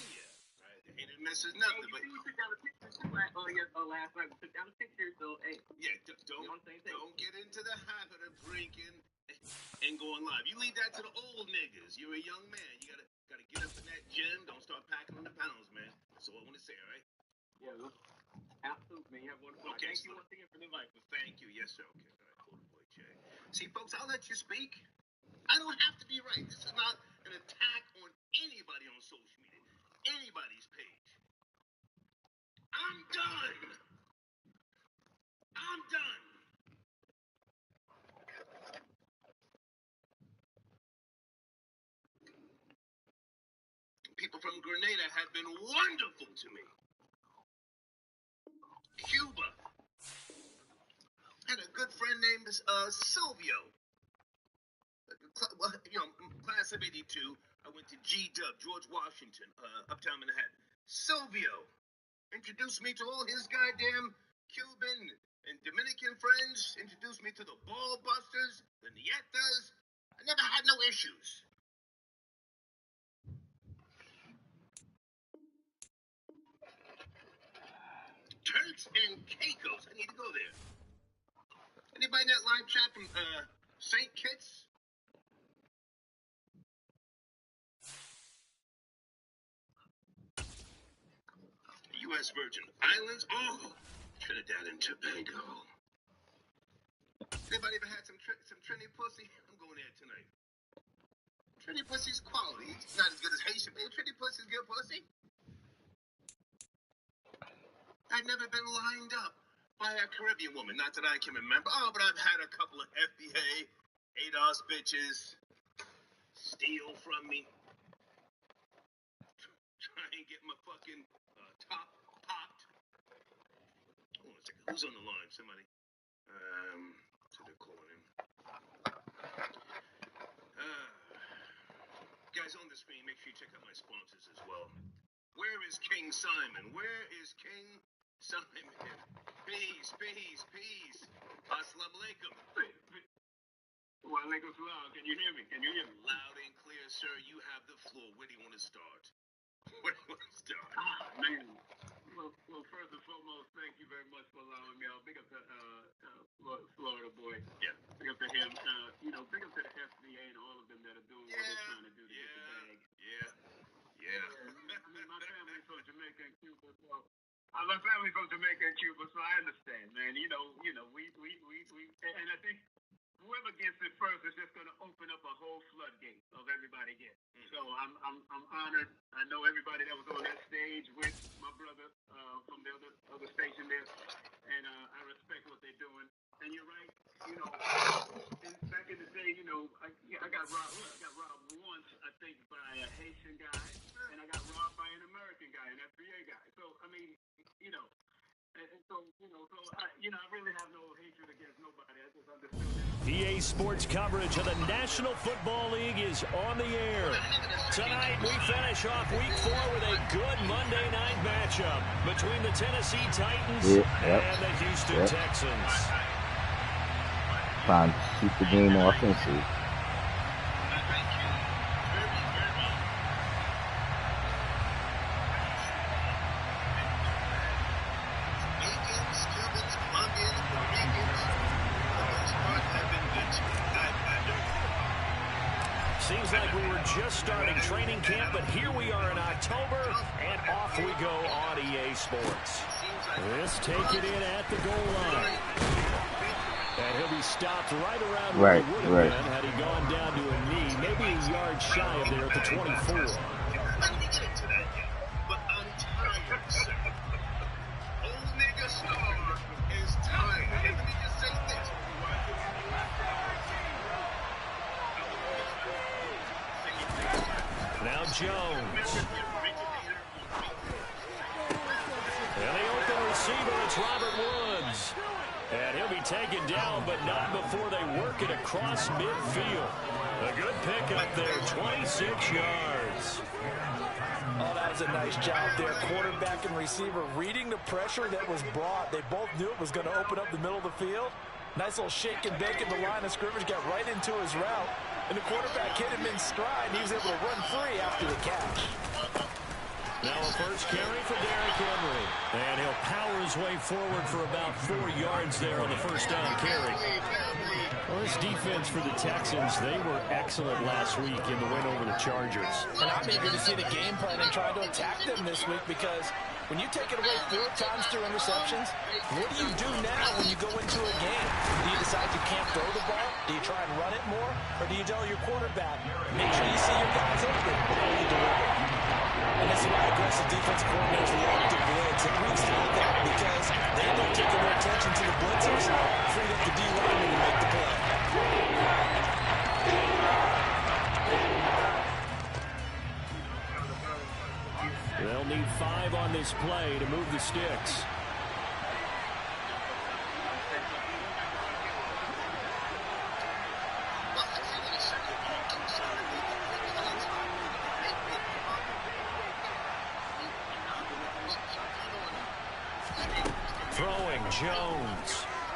He didn't miss his nothing, but
We took down a picture too last night. We took down a picture, so hey.
yeah, don't get into the habit of drinking and going live. You leave that to the old niggas. You're a young man. You gotta get up in that gym. Don't start packing on the pounds, man. That's all I want to say, all right?
Yeah, absolutely, man. You have wonderful.
Okay,
Thank you once again for the invite.
Thank you. Yes, sir. Okay. All right, cool, boy, Jay. See, folks, I'll let you speak. I don't have to be right. This is not an attack on anybody on social media, anybody's page. I'm done. People from Grenada have been wonderful to me. Cuba. Had a good friend named Silvio. Class of 82. I went to G-Dub, George Washington, uptown Manhattan. Silvio introduced me to all his goddamn Cuban and Dominican friends, introduced me to the Ball Busters, the Nietas. I never had no issues. Turks and Caicos. I need to go there. Anybody in that live chat from St. Kitts? U.S. Virgin Islands. Oh, Trinidad and Tobago. Anybody ever had some Trini pussy? I'm going there tonight. Trini pussy's quality. It's not as good as Haitian, but Trini pussy's good pussy. I've never been lined up by a Caribbean woman. Not that I can remember. Oh, but I've had a couple of FBA, ADOS bitches steal from me. Try and get my fucking top popped. Hold on a second. Who's on the line? Somebody. So they're calling him. Guys on the screen, make sure you check out my sponsors as well. Where is King Simon? Where is King Simon? Peace. Assalamu alaikum.
Wa alaikum salam. Can you hear me?
Loud and clear, sir. You have the floor. Where do you want to start?
Man. Well, first and foremost, thank you very much for allowing me out. Big up to Florida boy.
Yeah.
Big up to him. Big up to the FBA and all of them that are doing what they're trying to do to get the bag.
Yeah.
My family's from Jamaica and Cuba, so my family's from Jamaica and Cuba, so I understand, man. We and I think whoever gets it first is just going to open up a whole floodgate of everybody getting. So I'm honored. I know everybody that was on that stage with my brother from the other station there, and I respect what they're doing. And you're right. Back in the day, I got robbed. I got robbed once, I think, by a Haitian guy, and I got robbed by an American guy, an FBA guy. So, I mean, you know, I really have no hatred against nobody. I just understood that.
EA Sports coverage of the National Football League is on the air. Tonight, we finish off Week 4 with a good Monday night matchup between the Tennessee Titans and the Houston Texans.
Trying to keep the game offensive.
Seems like we were just starting training camp, but here we are in October, and off we go on EA Sports. Let's take it in at the goal line. And he'll be stopped right around where he would have been had he gone down to a knee, maybe a yard shy of there at the 24.
Let me get into that yet, but I'm tired, sir. Old nigga Star is tired. And let me just say this.
Now Jones. And the open receiver, it's Robert Woods. And he'll be taken down, but not before they work it across midfield. A good pickup there, 26 yards.
Oh, that was a nice job there. Quarterback and receiver reading the pressure that was brought. They both knew it was going to open up the middle of the field. Nice little shake and bake at the line of scrimmage, got right into his route. And the quarterback hit him in stride, and he was able to run free after the catch.
Now a first carry for Derrick Henry. And he'll power his way forward for about 4 yards there on the first down carry. Well, this defense for the Texans, they were excellent last week in the win over the Chargers.
And I'm eager to see the game plan and try to attack them this week, because when you take it away 4 times through interceptions, what do you do now when you go into a game? Do you decide you can't throw the ball? Do you try and run it more? Or do you tell your quarterback, make sure you see your guys open before you deliver? And this is why aggressive defensive coordinators love to blitz. And we see that because they end up taking their attention to the blitzers, freed up the D-lineman to make the play.
They'll need 5 on this play to move the sticks. Throwing Jones.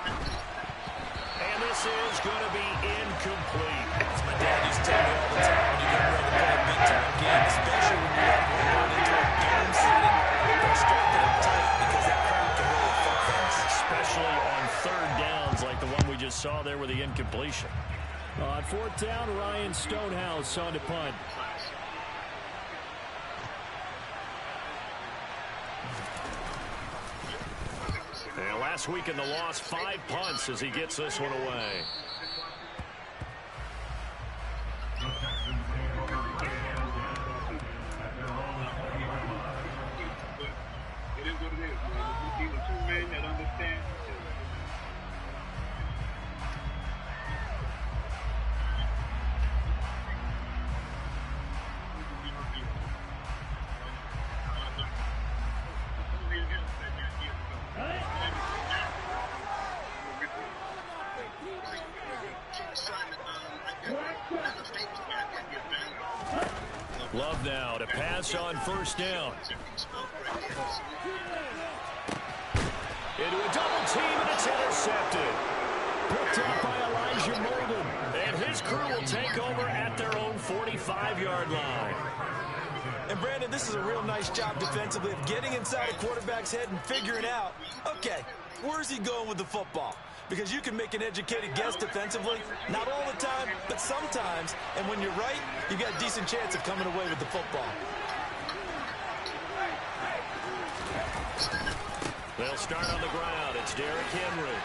And this is going to be incomplete.
As my dad used to tell me all the time, when you get ready to play a big-time game, especially when you have to run into a game setting, they'll strike it up tight because that crowd can really affect things.
Especially on third downs like the one we just saw there with the incompletion. On fourth down, Ryan Stonehouse on to punt. And last week in the loss, 5 punts as he gets this one away.
It is what it is. These are 2 men that understand.
Love now to pass on first down. Into a double team, and it's intercepted. Picked up by Elijah Molden. And his crew will take over at their own 45-yard line.
And Brandon, this is a real nice job defensively of getting inside a quarterback's head and figuring out, okay, where's he going with the football? Because you can make an educated guess defensively, not all the time, but sometimes. And when you're right, you got a decent chance of coming away with the football. They'll
start on the ground. It's Derrick Henry.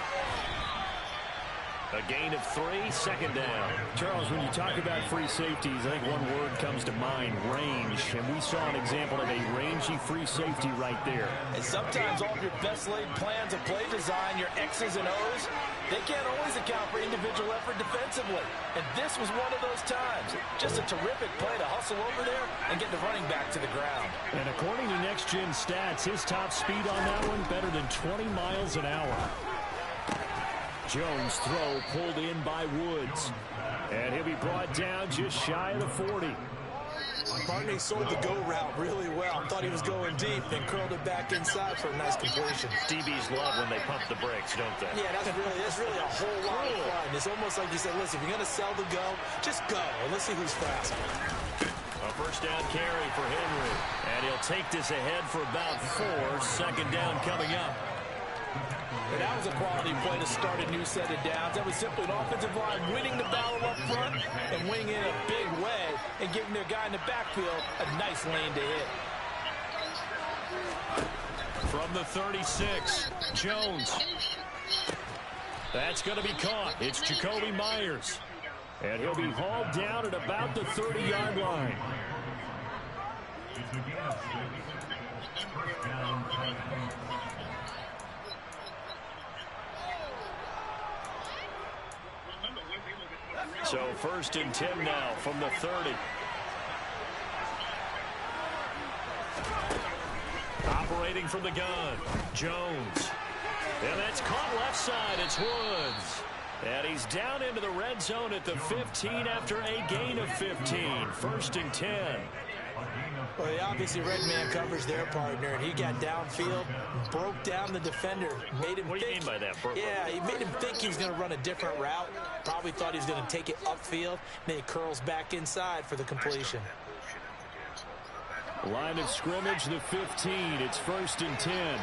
A gain of 3, second down.
Charles, when you talk about free safeties, I think one word comes to mind, range. And we saw an example of a rangy free safety right there. And sometimes all of your best laid plans of play design, your X's and O's, they can't always account for individual effort defensively. And this was one of those times. Just a terrific play to hustle over there and get the running back to the ground.
And according to Next Gen Stats, his top speed on that one better than 20 miles an hour. Jones' throw pulled in by Woods. And he'll be brought down just shy of the 40.
Barney sold the go route really well. Thought he was going deep and curled it back inside for a nice completion.
DBs love when they pump the brakes, don't they?
Yeah, that's really a whole lot of fun. It's almost like you said, listen, if you're going to sell the go, just go. And let's see who's faster.
A first down carry for Henry. And he'll take this ahead for about 4. Second down coming up.
And that was a quality play to start a new set of downs. That was simply an offensive line winning the battle up front and winning in a big way and giving their guy in the backfield a nice lane to hit.
From the 36, Jones. That's going to be caught. It's Jacoby Myers. And he'll be hauled down at about the 30-yard line. So first and 10 now from the 30. Operating from the gun, Jones. And that's caught left side. It's Woods. And he's down into the red zone at the 15 after a gain of 15. First and 10.
Well, he obviously red man covers their partner, and he got downfield, broke down the defender, made him
What do you mean by that, Burke?
Yeah, he made him think he was going to run a different route. Probably thought he was going to take it upfield. Then he curls back inside for the completion.
Line of scrimmage, the 15. It's first and 10.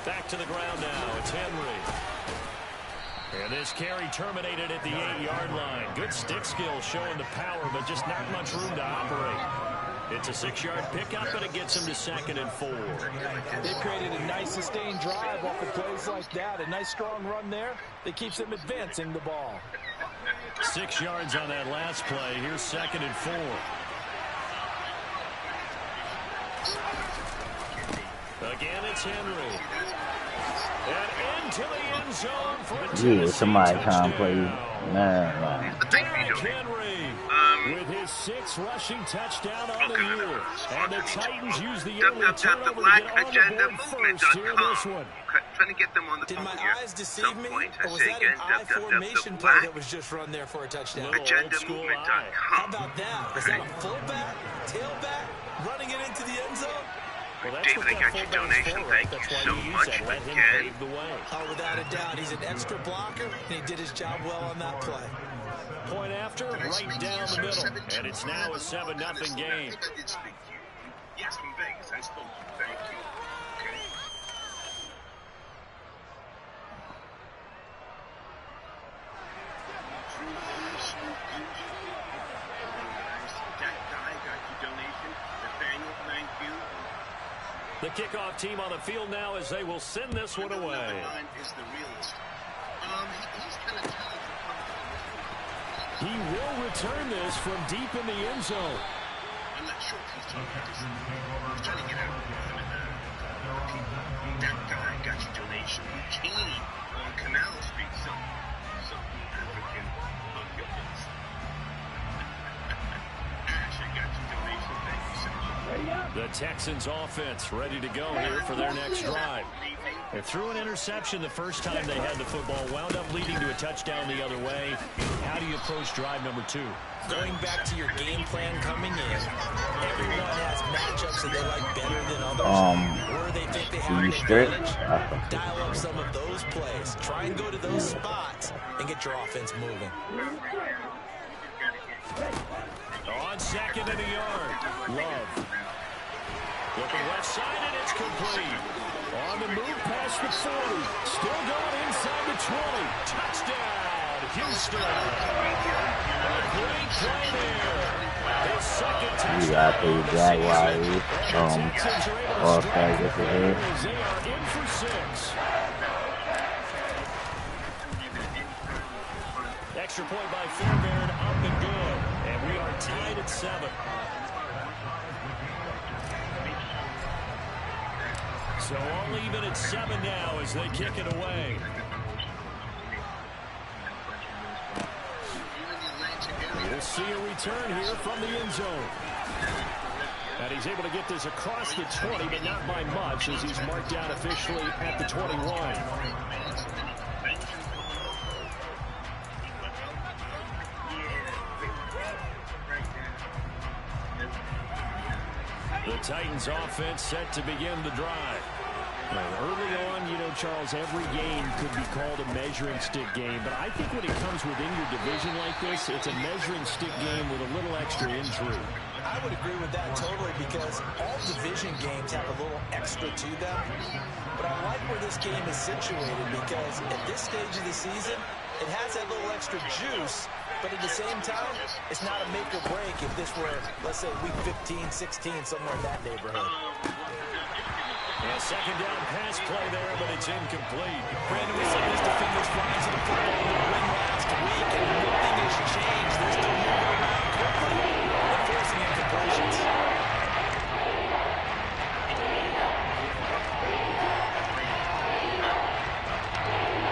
Back to the ground now. It's Henry. And this carry terminated at the 8-yard line. Good stick skill showing the power, but just not much room to operate. It's a 6-yard pickup, and it gets him to second and 4.
They created a nice sustained drive off of plays like that. A nice strong run there that keeps them advancing the ball.
6 yards on that last play. Here's second and 4. Again, it's Henry. And into the end zone for a
Yeah, somebody trying to play man.
Henry with his 6th rushing touchdown on the year. And the Titans use the early turnover to get on the board first here in this one.
Trying to get them on the
Did
phone
my
here.
eyes deceive me, or was that
again,
an I formation play that was just run there for a touchdown?
AgendaMovement.com.
How about that? Was that a fullback, tailback, running it into the end zone?
Well, that's
David, I got your donation. Thank you so much.
Let him
Again.
pave the way.
Oh, without a doubt. He's an extra blocker, and he did his job well on that play.
Point after, right down the middle. And it's now a 7-0 game.
Yes, from Vegas. I spoke to you. Thank you. Okay.
The kickoff team on the field now as they will send this one away. He will return this from deep in the end zone.
I'm not sure if he's trying to get out. That guy got your donation. King on Canal Street. Some African populace. Ash, I got your donation. Thank you so much.
The Texans offense ready to go here for their next drive. They threw an interception the first time they had the football, wound up leading to a touchdown the other way. How do you approach drive number 2?
Going back to your game plan coming in, everyone has matchups that they like better than others. Where they think they have an advantage, dial up some of those plays. Try and go to those spots and get your offense moving.
On second and a yard, Love. Looking left side, and it's complete. On the move past the 40. Still going inside the 20. Touchdown, Houston. A great play there.
You gotta play Jaguars. All stars up ahead.
They are in for 6. Extra point by Fairbairn, up and good. And we are tied at 7. So all even at 7 now as they kick it away. We'll see a return here from the end zone. And he's able to get this across the 20, but not by much as he's marked down officially at the 21. The Titans offense set to begin the drive. Early on, you know, Charles, every game could be called a measuring stick game, but I think when it comes within your division like this, it's a measuring stick game with a little extra intrigue.
I would agree with that totally because all division games have a little extra to them. But I like where this game is situated because at this stage of the season, it has that little extra juice, but at the same time, it's not a make or break if this were, let's say, week 15, 16, somewhere in that neighborhood.
A second down pass play there, but it's incomplete.
Brandon, we said this defender's flying to the football in the win last week, and nothing has changed. They're still moving around quickly and forcing incompletions.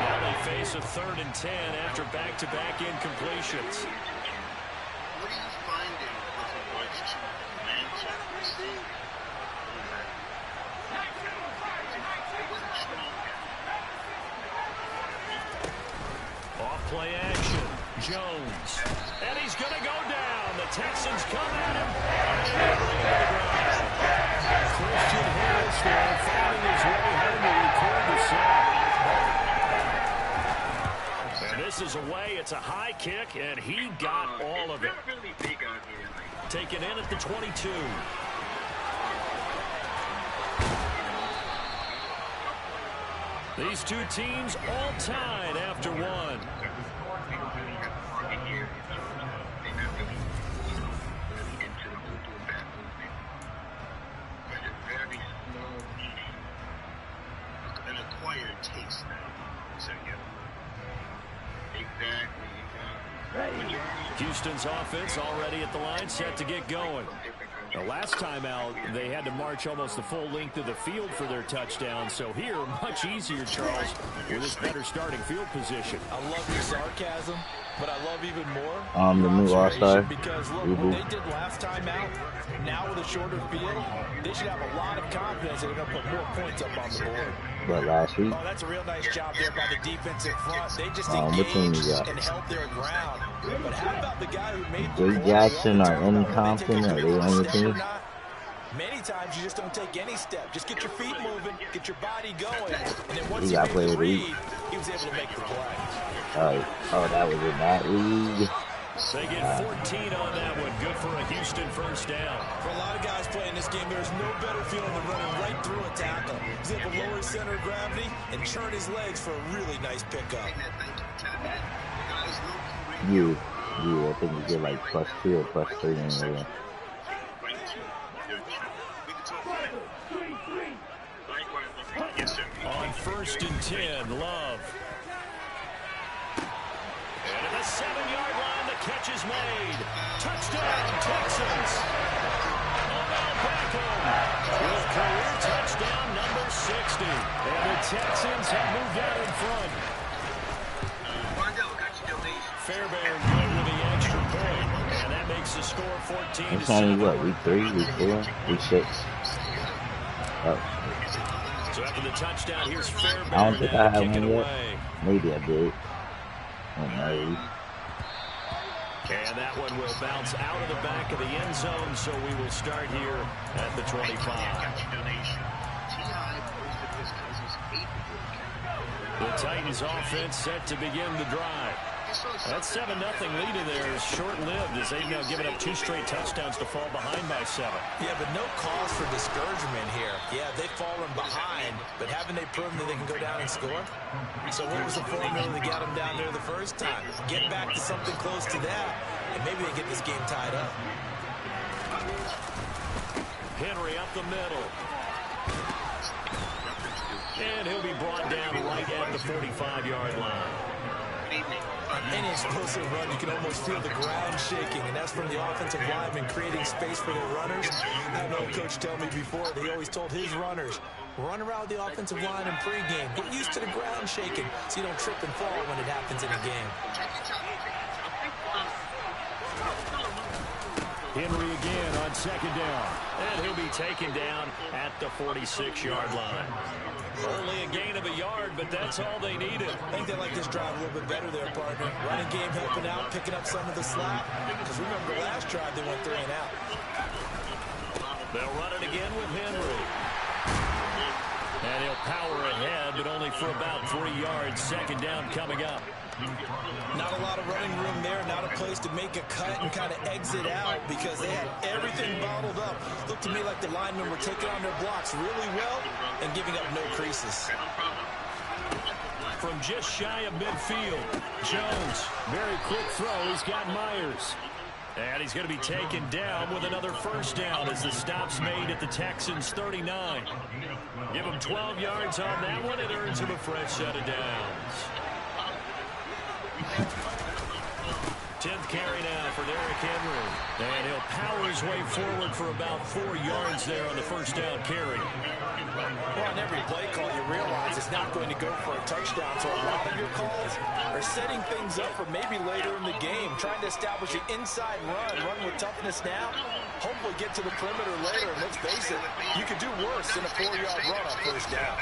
Now they face a 3rd and 10 after back-to-back incompletions.
What are you finding with regards to matchups?
Off-play action. Jones. And he's going to go down. The Texans come at him. Christian Harris there finding his way home to record the sack. And this is away. It's a high kick, and he got all of it. Taken in at the 22. These two teams all tied after one.
An acquired taste now. Exactly.
Houston's offense already at the line, set to get going. The last time out, they had to march almost the full length of the field for their touchdown. So here, much easier, Charles, with this better starting field position.
I love your sarcasm, but I love even more
the new All-Star.
because look, what they did last time out, now with a shorter field, they should have a lot of confidence that they're going to put more points up on the board.
But last week?
Oh, that's a real nice job there by the defensive front. They just
What team you
engaged
got?
and held their ground. But how about the guy who made
Jay Jackson or M. Compton, are they on your team?
Many times you just don't take any step. Just get your feet moving, get your body going, and then once
He
he
got
made
played
the
with
read, he was able to make the play.
Oh, that was in that league.
They get 14 on that one. Good for a Houston first down.
For a lot of guys playing this game, there's no better feeling than running right through a tackle. He's able to lower his center of gravity and churn his legs for a really nice pickup.
I think you get like +2 or +3 in there.
On 1st and 10, Love. And at the 7-yard line, the catch is made. Touchdown, Texans. Odell Beckham with career touchdown number 60. And the Texans have moved out in front. Fairbairn good with the extra point. And that makes the score 14-7.
It's only what, week 3, week 4, week 6? Oh.
So after the touchdown, here's Fairbairn.
I don't think I have one yet.
Away.
Maybe I did. Oh, no.
And that one will bounce out of the back of the end zone, so we will start here at the 25. The Titans offense set to begin the drive. That 7-0 lead in there is short-lived as they've now given up 2 straight touchdowns to fall behind by 7.
Yeah, but no cause for discouragement here. Yeah, they've fallen behind, but haven't they proven that they can go down and score? So what was the formula that got them down there the first time? Get back to something close to that, and maybe they get this game tied up.
Henry up the middle. And he'll be brought down right at the 45-yard line.
Any explosive run, you can almost feel the ground shaking, and that's from the offensive linemen creating space for their runners. I had an old coach tell me before, they always told his runners, run around the offensive line in pregame. Get used to the ground shaking so you don't trip and fall when it happens in a game.
Henry again on second down. And he'll be taken down at the 46-yard line. Only a gain of a yard, but that's all they needed.
I think they like this drive a little bit better there, partner. Running game helping out, picking up some of the slack. Because remember, the last drive they went 3 and out.
They'll run it again with Henry. And he'll power ahead, but only for about 3 yards. Second down coming up.
Not a lot of running room there, not a place to make a cut and kind of exit out because they had everything bottled up. Looked to me like the linemen were taking on their blocks really well and giving up no creases.
From just shy of midfield, Jones, very quick throw. He's got Myers. And he's going to be taken down with another first down as the stop's made at the Texans' 39. Give him 12 yards on that one. It earns him a fresh set of downs. 10th carry now for Derrick Henry. And he'll power his way forward for about 4 yards there on the first down carry.
Well, on every play call, you realize it's not going to go for a touchdown. So a lot of your calls are setting things up for maybe later in the game, trying to establish an inside run with toughness now, hopefully get to the perimeter later. And let's face it, you could do worse than a 4-yard run on first down.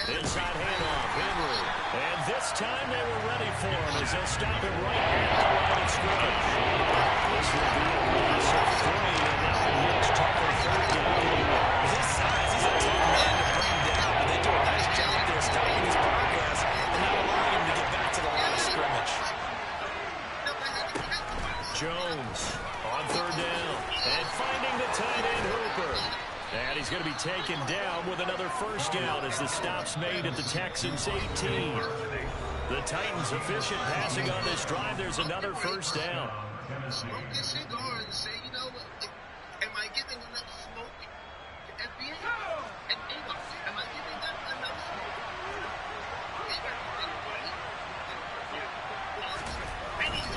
Inside handoff, Henry. And this time they were ready for him as they'll stop him right at the line of scrimmage. This will be a loss of 3, and that one looks tough on third down.
His size, he's a tough man to bring down, but they do a nice job there stopping his progress and not allowing him to get back to the line of scrimmage.
Jones on third down and finding the tight end Hooper. And he's going to be taken down with another first down as the stop's made at the Texans' 18. The Titans efficient passing on this drive. There's another first down.
Smoke your cigar and say, you know, am I giving enough smoke to FBA? And am I giving them enough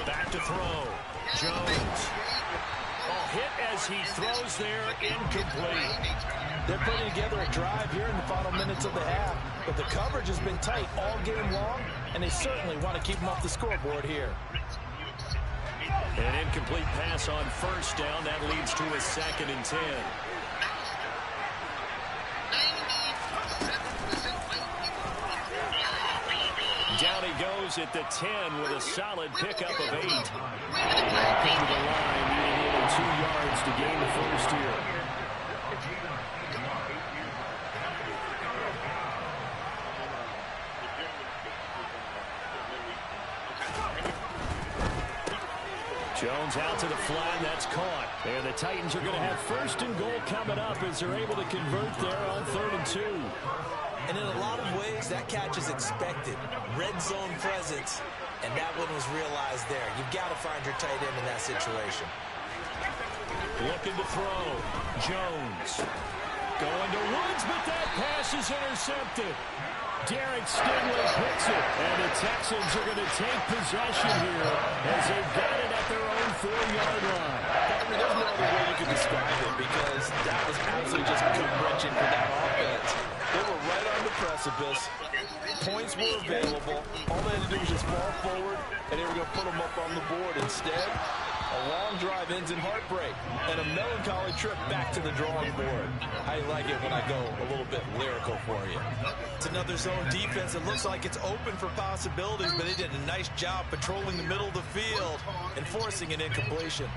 smoke?
Back to throw. Jones. Hit as he throws there, incomplete.
They're putting together a drive here in the final minutes of the half, but the coverage has been tight all game long, and they certainly want to keep them off the scoreboard here.
An incomplete pass on first down. That leads to a 2nd and 10. Down he goes at the 10 with a solid pickup of 8. Back into the line, needing only 2 yards to gain the first here. Jones out to the flat, that's caught. And the Titans are going to have 1st and goal coming up as they're able to convert there on 3rd and 2.
And in a lot of ways, that catch is expected. Red zone presence, and that one was realized there. You've got to find your tight end in that situation.
Looking to throw. Jones. Going to Woods, but that pass is intercepted. Derek Stingley hits it, and the Texans are going to take possession here as they've got it at their own 4-yard line.
I mean, there's no other way you can describe it because that was absolutely just gut-wrenching for that offense. They were right on the precipice. Points were available. All they had to do was just fall forward, and they were going to put them up on the board. Instead, a long drive ends in heartbreak and a melancholy trip back to the drawing board. I like it when I go a little bit lyrical for you. It's another zone defense. It looks like it's open for possibilities, but they did a nice job patrolling the middle of the field and forcing an incompletion.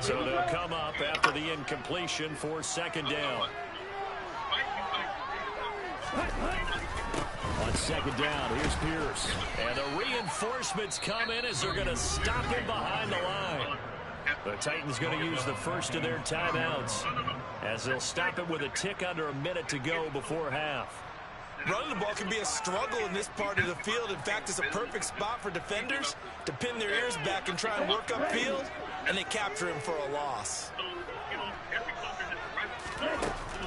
So they'll come up after the incompletion for 2nd down. On 2nd down, here's Pierce. And the reinforcements come in as they're going to stop him behind the line. The Titans going to use the first of their timeouts as they'll stop it with a tick under a minute to go before half.
Running the ball can be a struggle in this part of the field. In fact, it's a perfect spot for defenders to pin their ears back and try and work upfield, and they capture him for a loss.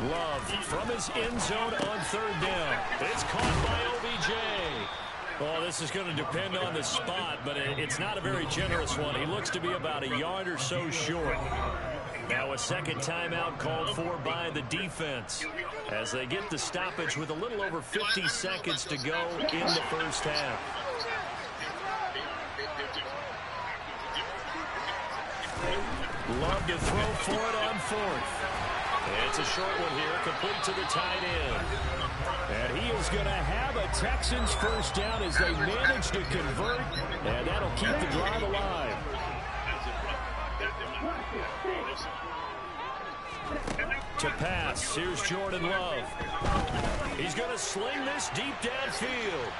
Love from his end zone on third down. It's caught by OBJ. Well, this is going to depend on the spot, but it's not a very generous one. He looks to be about a yard or so short. Now a second timeout called for by the defense as they get the stoppage with a little over 50 seconds to go in the first half. Love to throw for it on fourth. It's a short one here, complete to the tight end. And he is going to have a Texans first down as they manage to convert, and that'll keep the drive alive. To pass, here's Jordan Love. He's going to sling this deep downfield.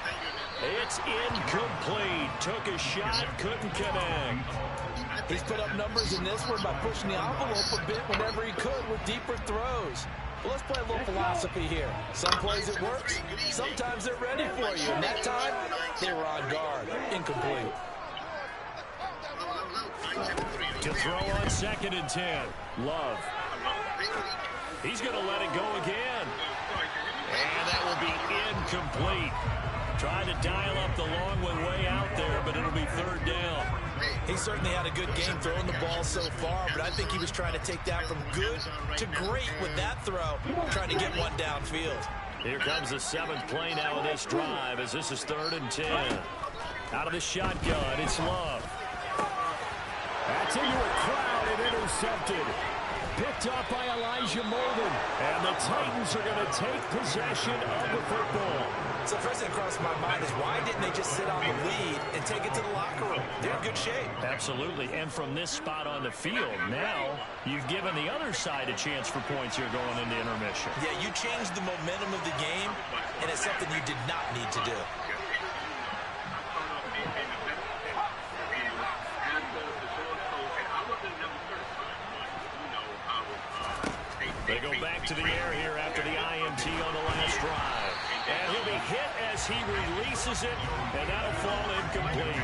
It's incomplete. Took a shot, couldn't connect.
He's put up numbers in this one by pushing the envelope a bit whenever he could with deeper throws. Well, let's play a little philosophy here. Some plays it works, sometimes they're ready for you. And that time, they were on guard. Incomplete.
To throw on 2nd and 10. Love. He's going to let it go again. And that will be incomplete. Trying to dial up the long one way out there, but it'll be third down.
He certainly had a good game throwing the ball so far, but I think he was trying to take that from good to great with that throw, trying to get one downfield.
Here comes the 7th play now of this drive as this is 3rd and 10. Out of the shotgun, it's Love. That's into a crowd and intercepted. Picked up by Elijah Molden. And the Titans are going to take possession of the football.
So first thing that crossed my mind is why didn't they just sit on the lead and take it to the locker room? They're in good shape.
Absolutely. And from this spot on the field, now you've given the other side a chance for points here going into intermission.
Yeah, you changed the momentum of the game, and it's something you did not need to do.
They go back to the air here after the INT on the last drive. And he'll be hit as he releases it, and that'll fall incomplete.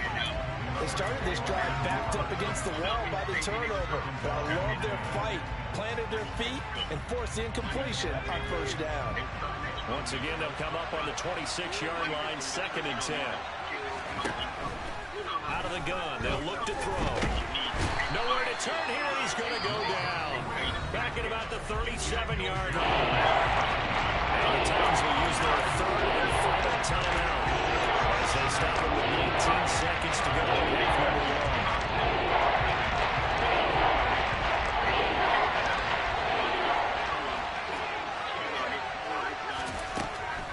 They started this drive backed up against the wall by the turnover, but I love their fight, planted their feet, and forced the incompletion on first down.
Once again, they'll come up on the 26-yard line, 2nd and 10. Out of the gun, they'll look to throw. Nowhere to turn here, he's going to go down. Back at about the 37-yard line. And the Titans will use their 3rd and final timeout as they stop it with 19 seconds to go in half number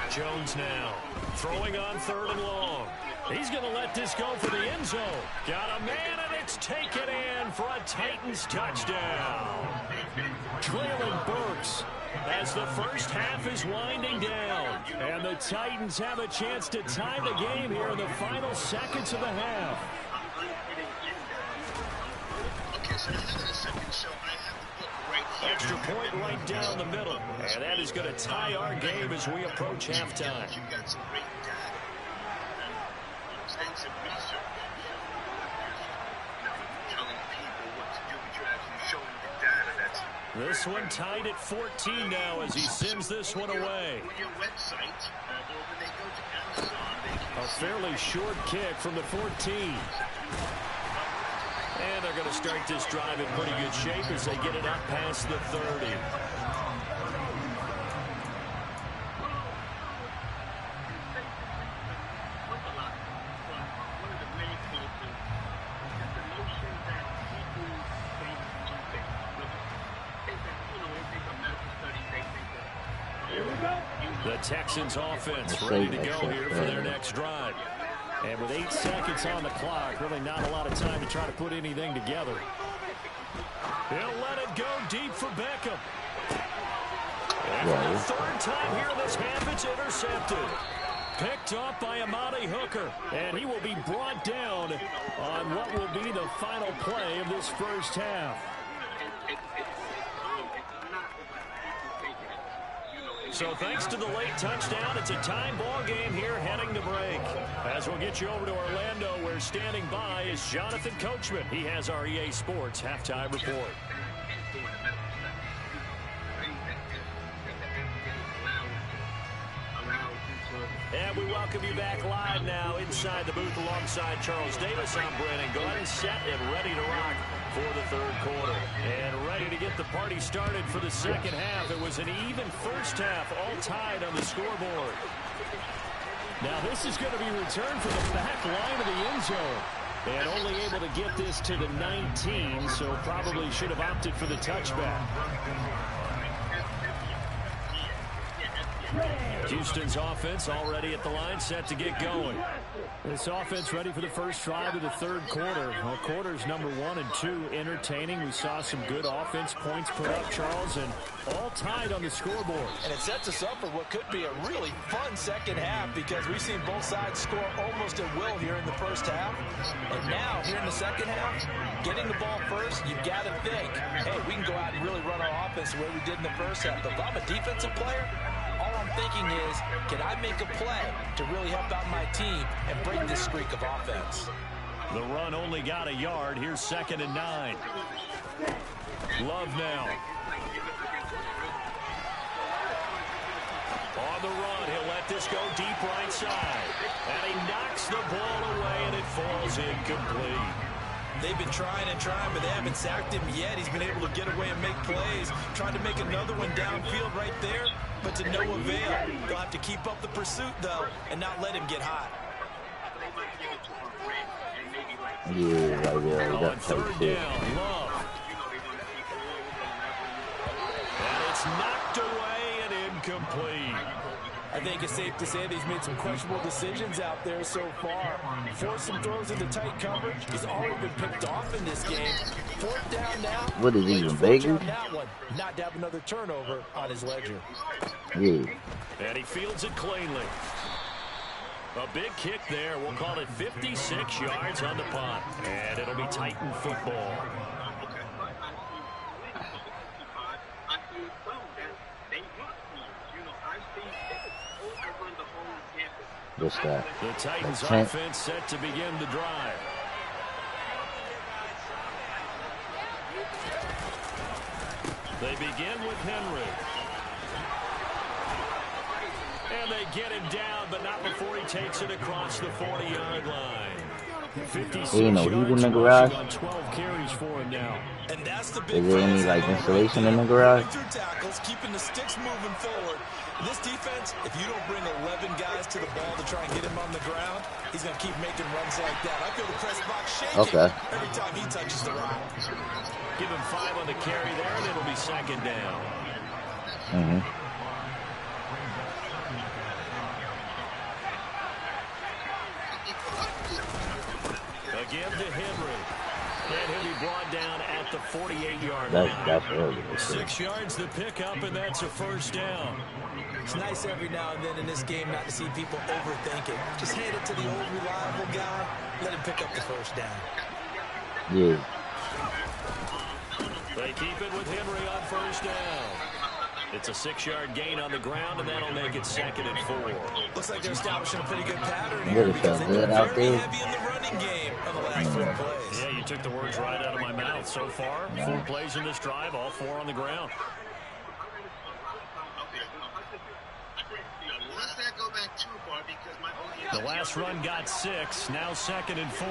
1. Jones now throwing on 3rd and long. He's going to let this go for the end zone. Got a man, and it's taken in for a Titans touchdown. Traylon Burks as the first half is winding down. And the Titans have a chance to tie the game here in the final seconds of the half. Extra point right down the middle. And that is going to tie our game as we approach halftime.
Extensive research telling people what to do, but you're actually showing the data. That's
this one tied at 14 now as he sends this one away.
on your website, or when they go to Amazon, they can
a fairly short kick from the 14. And they're going to start this drive in pretty good shape as they get it up past the 30. The Texans offense ready to go here for their next drive. And with 8 seconds on the clock, really not a lot of time to try to put anything together. He'll let it go deep for Beckham. And for the 3rd time here in this half, it's intercepted. Picked off by Amani Hooker, and he will be brought down on what will be the final play of this first half. So thanks to the late touchdown, it's a time ball game here heading to break. As we'll get you over to Orlando, where standing by is Jonathan Coachman. He has our EA Sports halftime report. And we welcome you back live now inside the booth alongside Charles Davis. I'm Brandon Glenn, set and ready to rock for the third quarter. And ready to get the party started for the second half. It was an even first half, all tied on the scoreboard. Now this is going to be returned from the back line of the end zone. And only able to get this to the 19, so probably should have opted for the touchback. Houston's offense already at the line, set to get going. This offense ready for the first drive of the third quarter. Well, quarters number 1 and 2 entertaining. We saw some good offense points put up, Charles, and all tied on the scoreboard.
And it sets us up for what could be a really fun second half because we've seen both sides score almost at will here in the first half. And now, here in the second half, getting the ball first, you've got to think, hey, we can go out and really run our offense the way we did in the first half. But if I'm a defensive player, all I'm thinking is, can I make a play to really help out my team and break this streak of offense?
The run only got a yard. Here's 2nd and 9. Love now. On the run, he'll let this go deep right side. And he knocks the ball away, and it falls incomplete.
They've been trying and trying, but they haven't sacked him yet. He's been able to get away and make plays. Trying to make another one downfield right there, but to no avail. They'll have to keep up the pursuit, though, and not let him get hot.
Yeah, right there.
On third down, Love. And it's knocked away and incomplete.
I think it's safe to say that he's made some questionable decisions out there so far. Forced some throws into tight coverage. He's already been picked off in this game. 4th down now.
What is he, even Vegas?
Not to have another turnover on his ledger.
Yeah.
And he fields it cleanly. A big kick there. We'll call it 56 yards on the punt. And it'll be Titan football.
What's that?
The Titans offense set to begin the drive. They begin with Henry. And they get him down, but not before he takes it across the 40-yard line. 56 yards
in the garage?
on 12 carries for him now.
And that's the big
Is there any like installation in the garage?
Tackles, keeping the sticks moving forward. This defense, if you don't bring 11 guys to the ball to try and get him on the ground, he's going to keep making runs like that. I feel the press box shaking every time he touches the rock.
Give him 5 on the carry there, and it'll be 2nd down. Again to Henry. And he'll be brought down at the 48-yard line.
That's early.
6 yards the pickup, and that's a first down.
It's nice every now and then in this game not to see people overthink it. Just hand it to the old reliable guy. Let him pick up the first down.
Yeah.
They keep it with Henry on first down. It's a 6-yard gain on the ground, and that'll make it 2nd and 4.
Looks like they're establishing a pretty good pattern here because they've been very heavy in the running game on the last 4 plays.
Yeah, you took the words right out of my mouth. So far, 4 plays in this drive, all 4 on the ground. The last run got 6, now 2nd and 4.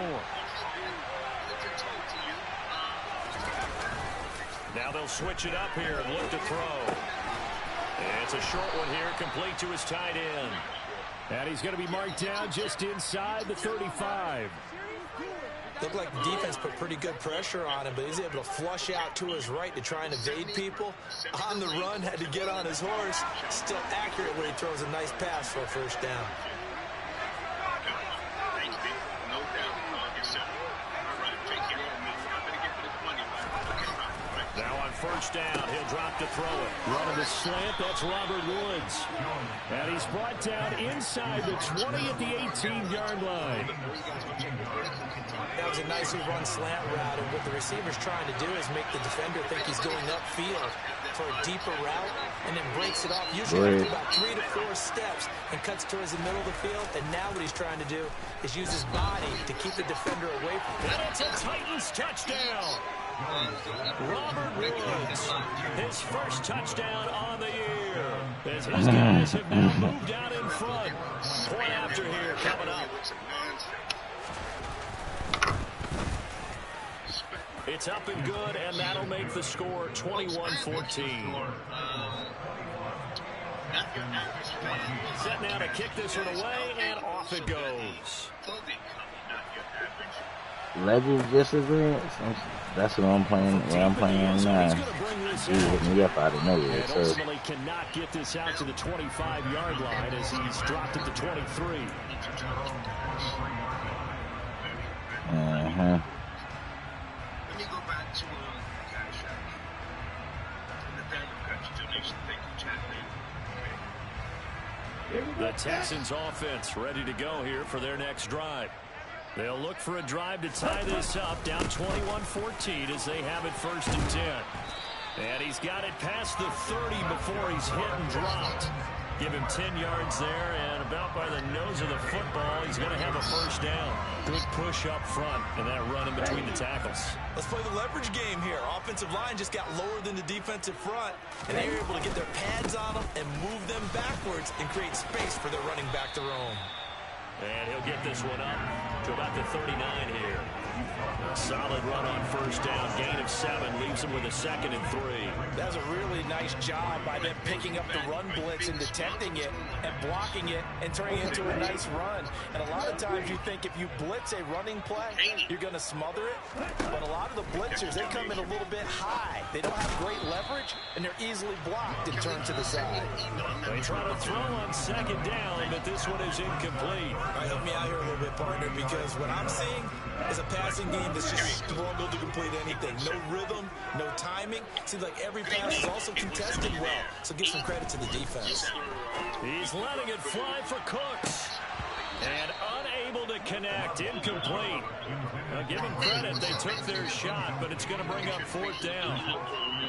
Now they'll switch it up here and look to throw. And it's a short one here, complete to his tight end. And he's going to be marked down just inside the 35.
Looked like the defense put pretty good pressure on him, but he's able to flush out to his right to try and evade people. On the run, had to get on his horse. Still accurate when he throws a nice pass for a first down.
first down. He'll drop to throw it. Running the slant, that's Robert Woods. And he's brought down inside the 20 at the 18-yard line.
That was a nicely run slant route, and what the receiver's trying to do is make the defender think he's going upfield for a deeper route, and then breaks it off, usually after about 3 to 4 steps, and cuts towards the middle of the field. And now what he's trying to do is use his body to keep the defender away from him.
And it's a Titans touchdown. Robert Woods, his first touchdown on the year, as his guys have now moved out in front. Point after here coming up. It's up and good, and that'll make the score 21-14. Set now to kick this one away, and off it goes.
Legends disagreement. That's what I'm playing. What I'm playing right now. He hit me up out of nowhere.
And ultimately cannot get this out to the 25-yard line as he's dropped it to 23.
Let me go back to
the Texans offense ready to go here for their next drive. They'll look for a drive to tie this up, down 21-14 as they have it 1st and 10. And he's got it past the 30 before he's hit and dropped. Give him 10 yards there, and about by the nose of the football, he's going to have a first down. Good push up front, and that run in between the tackles.
Let's play the leverage game here. Offensive line just got lower than the defensive front, and they were able to get their pads on them and move them backwards and create space for their running back to roam.
And he'll get this one up to about the 39 here. A solid run on first down. Gain of 7 leaves him with a 2nd and 3.
That was a really nice job by them picking up the run blitz and detecting it and blocking it and turning it into a nice run. And a lot of times you think if you blitz a running play, you're going to smother it. But a lot of the blitzers, they come in a little bit high. They don't have great leverage, and they're easily blocked and turned to the side.
They try to throw on 2nd down, but this one is incomplete.
All right, help me out here a little bit, partner, because what I'm seeing is a passing game that's just struggled to complete anything. No rhythm, no timing. Seems like every pass is also contested well, so give some credit to the defense.
He's letting it fly for Cooks. And unable to connect, incomplete. Give him credit, they took their shot, but it's going to bring up 4th down.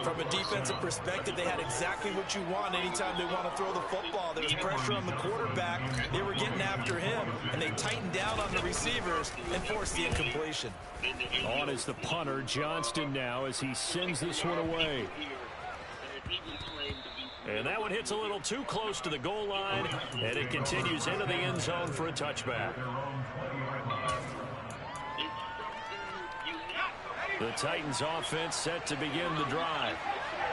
From a defensive perspective, they had exactly what you want anytime they want to throw the football. There was pressure on the quarterback. They were getting after him, and they tightened down on the receivers and forced the incompletion.
On is the punter, Johnston now, as he sends this one away. And that one hits a little too close to the goal line, and it continues into the end zone for a touchback. The Titans offense set to begin the drive.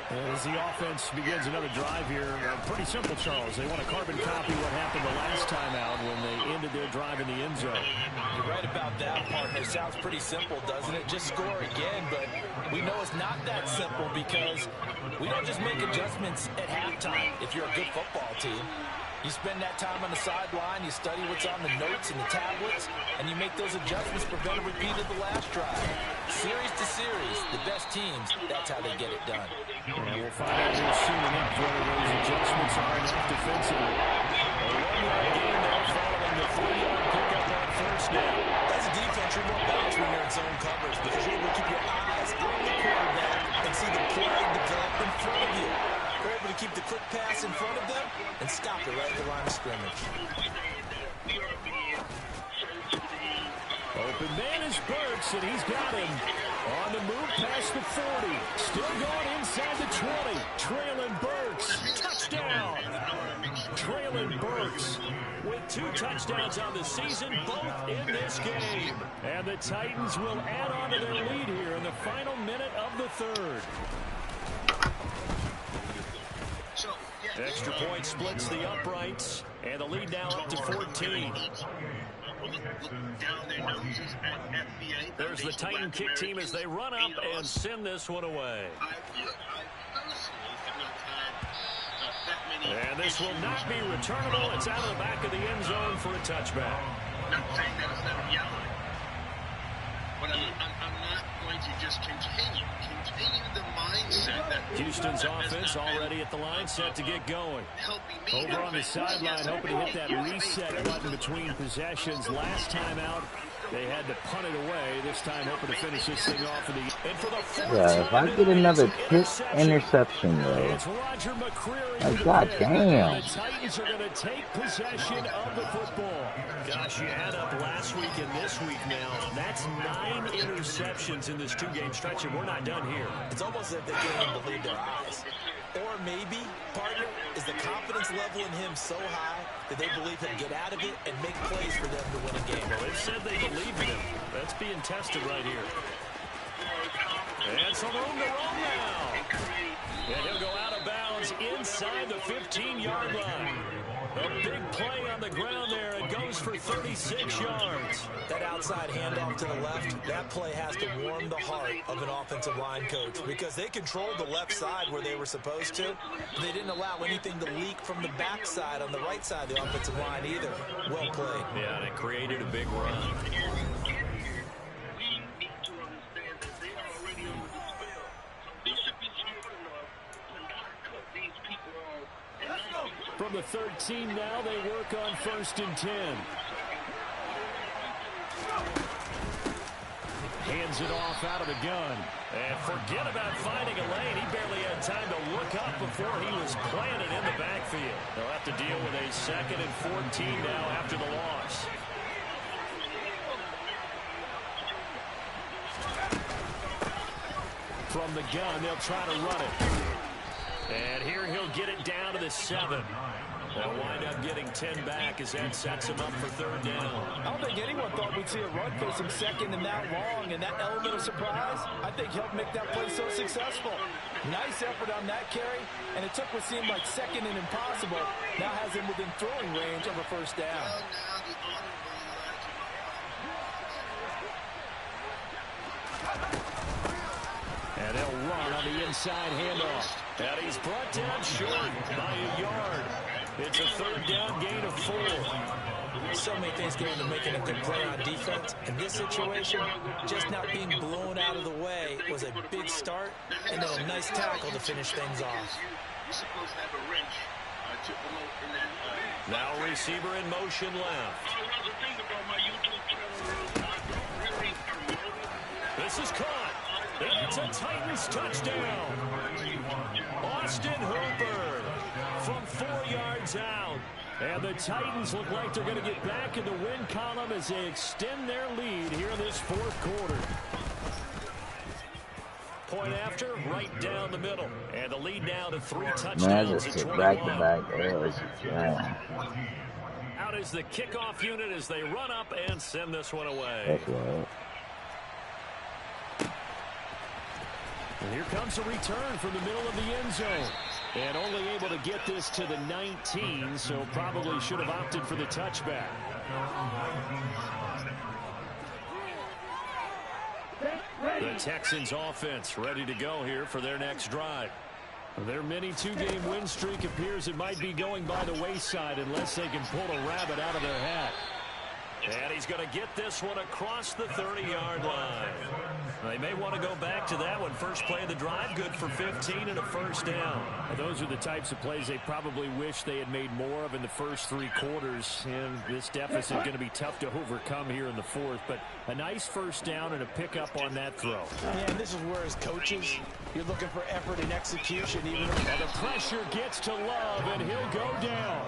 As the offense begins another drive here, pretty simple, Charles. They want to carbon copy what happened the last time out when they ended their drive in the end zone.
You're right about that, partner. Sounds pretty simple, doesn't it? Just score again, but we know it's not that simple because we don't just make adjustments at halftime if you're a good football team. You spend that time on the sideline, you study what's on the notes and the tablets, and you make those adjustments, prevent a repeat of the last drive. Series to series, the best teams, that's how they get it done.
And we'll find out here soon enough whether those adjustments are enough defensively. A 1-yard gain there following the 3-yard pickup on first down.
As a defense, you're more balanced when you're in zone coverage because you're able to keep your eyes on the quarterback and see the play develop in front of you. You're able to keep the quick pass in front of them and stop it right at the line of scrimmage.
Open man is Burks, and he's got him. On the move past the 40. Still going inside the 20. Traylon Burks. Touchdown. Traylon Burks with 2 touchdowns on the season, both in this game. And the Titans will add on to their lead here in the final minute of the 3rd. Extra point splits the uprights, and the lead now up to 14. There's the Titan kick team as they run up and send this one away. And this will not be returnable. It's out of the back of the end zone for a touchback.
Not saying that it's not a yellow. But I'm not going to just continue the mindset that
Houston's offense already at the line, set to get going. Over on the sideline, hoping to hit that reset button between possessions. Last time out, they had to punt it away. This time, hoping to finish this thing off for the. And for the fourth
if I get another pick interception, though,
it's Roger McCreary.
like, goddamn.
The Titans are going to take possession of the football. Gosh, you add up last week and this week now. That's 9 interceptions in this 2-game stretch, and we're not done here.
It's almost as if they can't even believe their eyes. Or maybe, partner, is the confidence level in him so high that they believe he'll get out of it and make plays for them to win a game.
Well, they've said they believe in him. That's being tested right here. And some room to roam now. And he'll go out of bounds inside the 15-yard line. A big play on the ground there. It goes for 36 yards.
That outside handoff to the left, that play has to warm the heart of an offensive line coach because they controlled the left side where they were supposed to. They didn't allow anything to leak from the backside on the right side of the offensive line either. Well played.
Yeah, and it created a big run. From the 13 now, they work on 1st and 10. Hands it off out of the gun. And forget about finding a lane. He barely had time to look up before he was planted in the backfield. They'll have to deal with a 2nd and 14 now after the loss. From the gun, they'll try to run it. And here he'll get it down to the 7. They'll wind up getting 10 back as that sets him up for 3rd down.
I don't think anyone thought we'd see a run face him 2nd and that long, and that element of surprise, I think, helped make that play so successful. Nice effort on that carry, and it took what seemed like 2nd and impossible. Now has him within throwing range of a 1st down.
And they'll run on the inside handoff. And he's brought down short by a yard. It's a 3rd down gain of 4.
So many things get into making a good play on defense. In this situation, just not being blown out of the way was a big start, and then a nice tackle to finish things off.
Now receiver in motion left. This is caught. And it's a Titans touchdown. Austin Hooper from 4 yards out. And the Titans look like they're going to get back in the win column as they extend their lead here in this 4th quarter. Point after, right down the middle. And the lead now to 3 touchdowns at 21.
Back-to-back.
Out is the kickoff unit as they run up and send this one away.
That's right.
And here comes a return from the middle of the end zone. And only able to get this to the 19, so probably should have opted for the touchback. The Texans offense ready to go here for their next drive. Their mini 2-game win streak appears it might be going by the wayside unless they can pull a rabbit out of their hat. And he's going to get this one across the 30-yard line. They may want to go back to that one. First play of the drive, good for 15 and a 1st down. Well, those are the types of plays they probably wish they had made more of in the first 3 quarters. And this deficit going to be tough to overcome here in the 4th. But a nice 1st down and a pickup on that throw.
Yeah, and this is where, as coaches, you're looking for effort and execution. Even
and the pressure gets to Love, and he'll go down.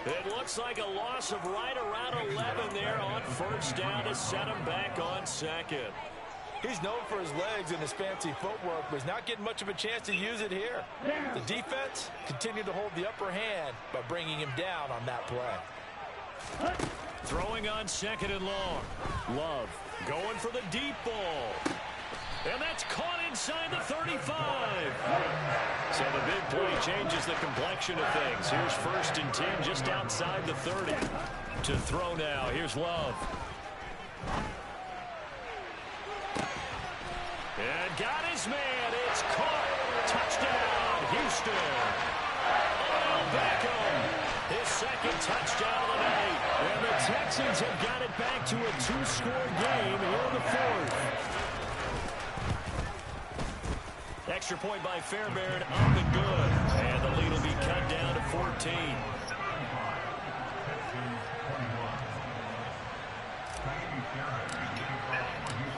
It looks like a loss of right around 11 there on 1st down to set him back on 2nd.
He's known for his legs and his fancy footwork, but he's not getting much of a chance to use it here. The defense continued to hold the upper hand by bringing him down on that play.
Throwing on 2nd and long. Love going for the deep ball. And that's caught inside the 35. So the big play changes the complexion of things. Here's 1st and 10 just outside the 30. To throw now. Here's Love. And got his man. It's caught. Touchdown, Houston. Oh, Beckham. His 2nd touchdown of the night. And the Texans have got it back to a 2-score game here in the 4th. extra point by Fairbairn, up and good. And the lead will be cut down to 14.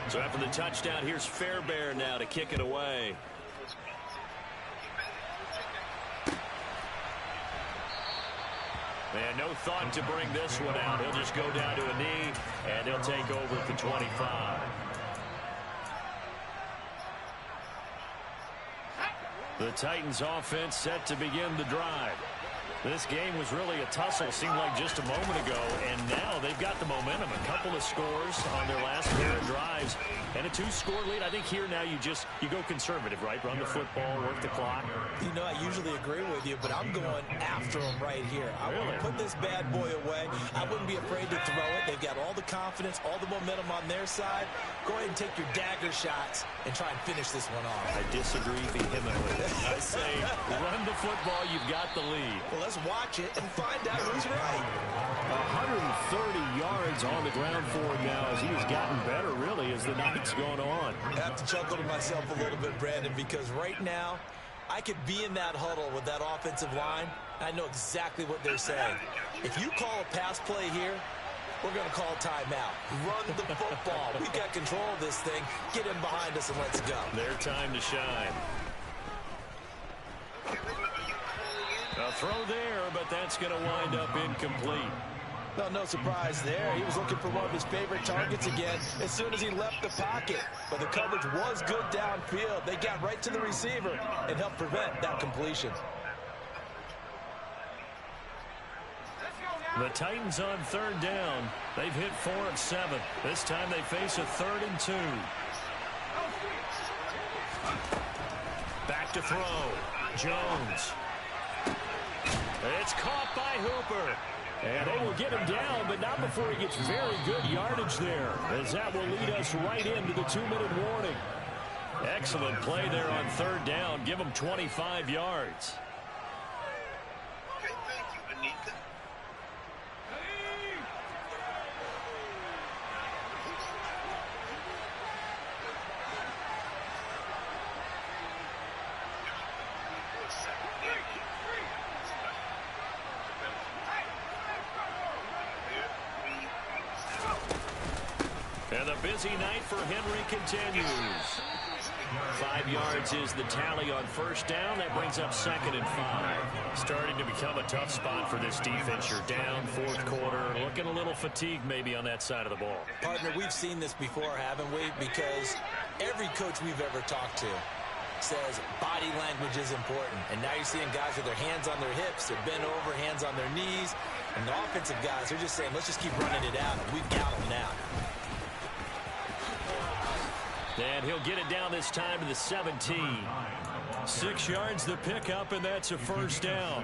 So after the touchdown, here's Fairbairn now to kick it away. And no thought to bring this one out. He'll just go down to a knee, and they'll take over at the 25. The Titans offense set to begin the drive. This game was really a tussle, seemed like just a moment ago, and now they've got the momentum. A couple of scores on their last pair of drives, and a 2-score lead. I think here now you go conservative, right? Run the football, work the clock.
You know, I usually agree with you, but I'm going after them right here. I want to put this bad boy away. I wouldn't be afraid to throw it. They've got all the confidence, all the momentum on their side. Go ahead and take your dagger shots and try and finish this one off.
I disagree vehemently. I say run the football, you've got the lead.
Well, let's watch it and find out who's right.
130 yards on the ground for him now as he has gotten better, really, as the night's going on.
I have to chuckle to myself a little bit, Brandon, because right now I could be in that huddle with that offensive line. I know exactly what they're saying. If you call a pass play here, we're going to call timeout. Run the football. We've got control of this thing. Get him behind us and let's go.
Their time to shine. A throw there, but that's going to wind up incomplete.
No, no surprise there. He was looking for one of his favorite targets again as soon as he left the pocket. But the coverage was good downfield. They got right to the receiver and helped prevent that completion.
The Titans on third down. They've hit 4 of 7. This time they face a 3rd and 2. Back to throw. Jones. It's caught by Hooper. And they will get him down, but not before he gets very good yardage there, as that will lead us right into the 2-minute warning. Excellent play there on third down. Give him 25 yards.
Okay, thank you, Anika.
And the busy night for Henry continues. 5 yards is the tally on first down. That brings up 2nd and 5. Starting to become a tough spot for this defense. You're down 4th quarter. Looking a little fatigued maybe on that side of the ball.
Partner, we've seen this before, haven't we? Because every coach we've ever talked to says body language is important. And now you're seeing guys with their hands on their hips. They're bent over, hands on their knees. And the offensive guys, they're just saying, let's just keep running it out. And we've got them now.
And he'll get it down this time to the 17. 6 yards the pickup, and that's a first down.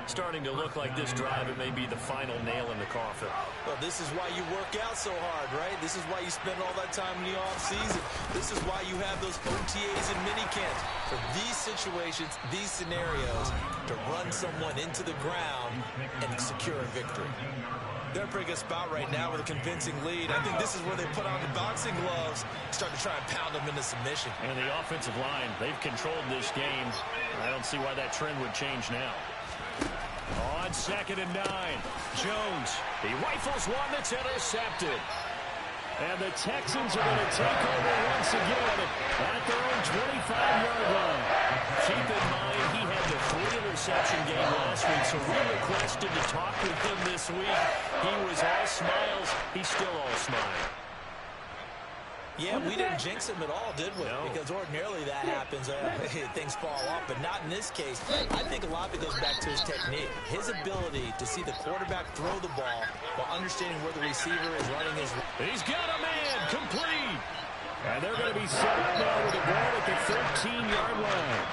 Starting to look like this drive, it may be the final nail in the coffin.
Well, this is why you work out so hard, right? This is why you spend all that time in the offseason. This is why you have those OTAs and minicamps. For these situations, these scenarios, to run someone into the ground and secure a victory. They're in a pretty good spot right now with a convincing lead. I think this is where they put on the boxing gloves, start to try and pound them into submission.
And the offensive line, they've controlled this game. I don't see why that trend would change now. On 2nd and 9, Jones. He rifles one that's intercepted. And the Texans are going to take over once again at their own 25-yard line. Keep in mind, he had the 3-interception game last week, so we requested to talk with him this week. He was all smiles. He's still all smile.
Yeah, we didn't jinx him at all, did we?
No.
Because ordinarily that happens. Things fall off, but not in this case. I think a lot of it goes back to his technique. His ability to see the quarterback throw the ball while understanding where the receiver is running his...
He's got a man, complete. And they're going to be set up now with the ball at the 13-yard line.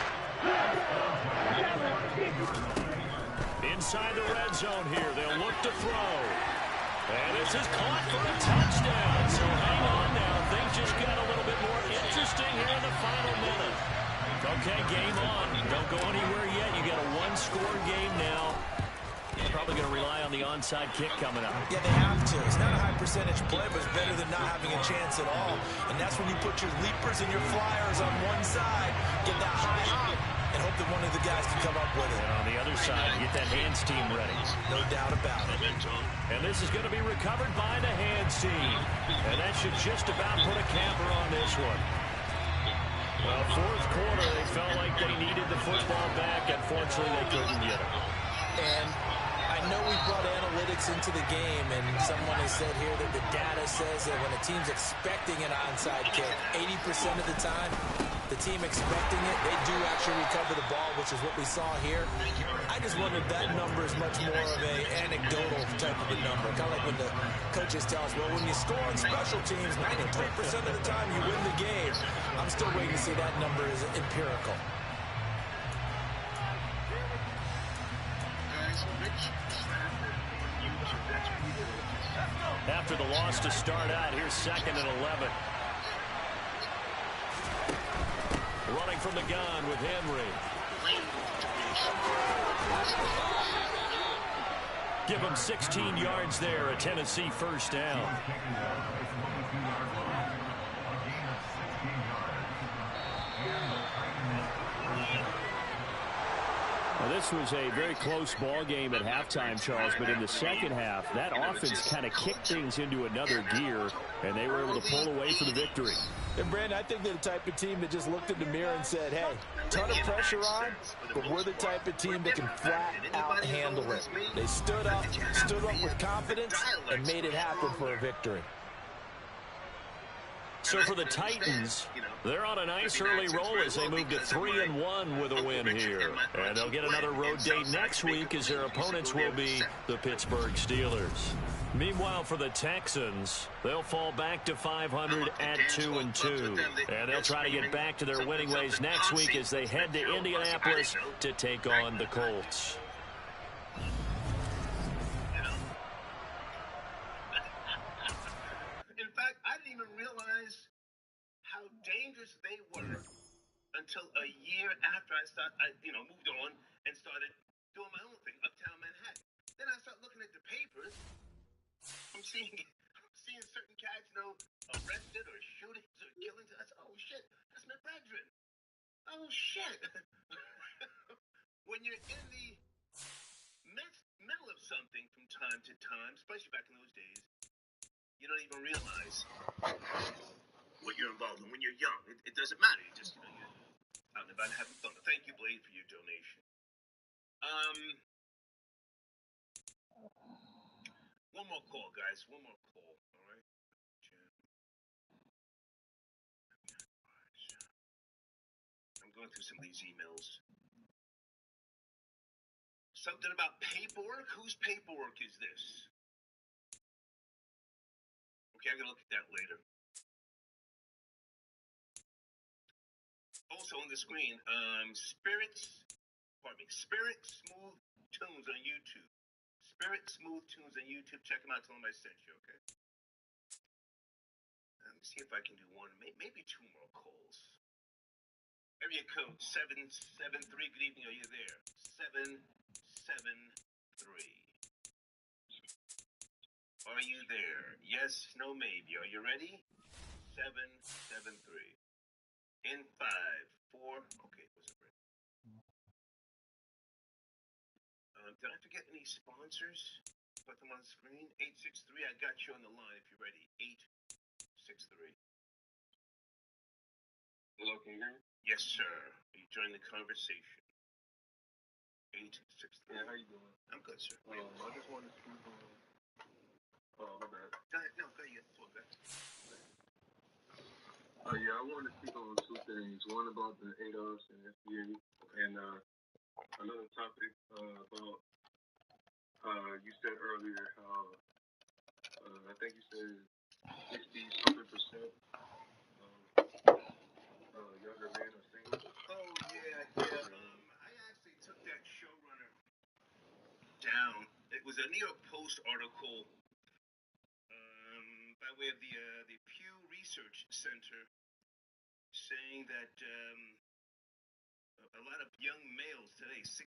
Inside the red zone here, they'll look to throw. And this is caught for a touchdown. So hang on now. Things just got a little bit more interesting here in the final minute. Okay, game on. Don't go anywhere yet. You got a 1-score game now. Probably going to rely on the onside kick coming up.
Yeah, they have to. It's not a high percentage play, but it's better than not having a chance at all. And that's when you put your leapers and your flyers on one side, get that high hop, and hope that one of the guys can come up with it.
And on the other side, get that hands team ready.
No doubt about it.
And this is going to be recovered by the hands team. And that should just about put a capper on this one. Well, fourth quarter, they felt like they needed the football back. Unfortunately, they couldn't get it.
And I know we brought analytics into the game, and someone has said here that the data says that when a team's expecting an onside kick, 80% of the time, the team expecting it, they do actually recover the ball, which is what we saw here. I just wonder if that number is much more of an anecdotal type of a number. Kind of like when the coaches tell us, well, when you score on special teams, 93% of the time you win the game. I'm still waiting to see that number is empirical.
After the loss to start out, here's 2nd and 11. Running from the gun with Henry. Give him 16 yards there, a Tennessee first down. Well, this was a very close ball game at halftime, Charles, but in the second half, that offense kind of kicked things into another gear, and they were able to pull away for the victory.
And, Brandon, I think they're the type of team that just looked in the mirror and said, hey, ton of pressure on, but we're the type of team that can flat out handle it. They stood up with confidence, and made it happen for a victory.
So for the Titans, they're on a nice early roll as they move to 3-1 with a win here. And they'll get another road date next week as their opponents will be the Pittsburgh Steelers. Meanwhile, for the Texans, they'll fall back to 500 at 2-2. And they'll try to get back to their winning ways next week as they head to Indianapolis to take on the Colts.
In fact, I didn't even realize how dangerous they were until a year after I moved on and started doing my own thing, uptown Manhattan. Then I started looking at the papers. I'm seeing certain cats, arrested or shootings or killings. I said, oh shit, that's my brethren. Oh shit. When you're in the middle of something from time to time, especially back in those days, you don't even realize what you're involved in when you're young. It doesn't matter. You just, you're out and about having fun. Thank you, Blade, for your donation. One more call, guys. One more call. All right. I'm going through some of these emails. Something about paperwork? Whose paperwork is this? Okay, I'm going to look at that later. Also on the screen, Spirit Smooth Tunes on YouTube. Spirit Smooth Tunes on YouTube. Check them out. Tell them I sent you, okay? Let me see if I can do one, maybe two more calls. Area code 773. Good evening. Are you there? 773. Are you there? Yes, no, maybe. Are you ready? 773. In 5, 4. Okay, wasn't ready. Did I forget any sponsors? Put them on the screen. 863. I got you on the line if you're ready. 863. Hello, can you hear me? Yes, sir. You join the conversation. 863.
Yeah, how you doing?
I'm good, sir.
I just wanted to speak on. Oh, my bad.
Go ahead. No, go ahead.
Yeah, I wanted to speak on two things. One about the ADOS and FDA, and another topic about you said earlier how I think you said 60-something% younger men are single.
Oh, yeah. I actually took that showrunner down. It was a New York Post article by way of the Pew Research Center saying that a lot of young males today,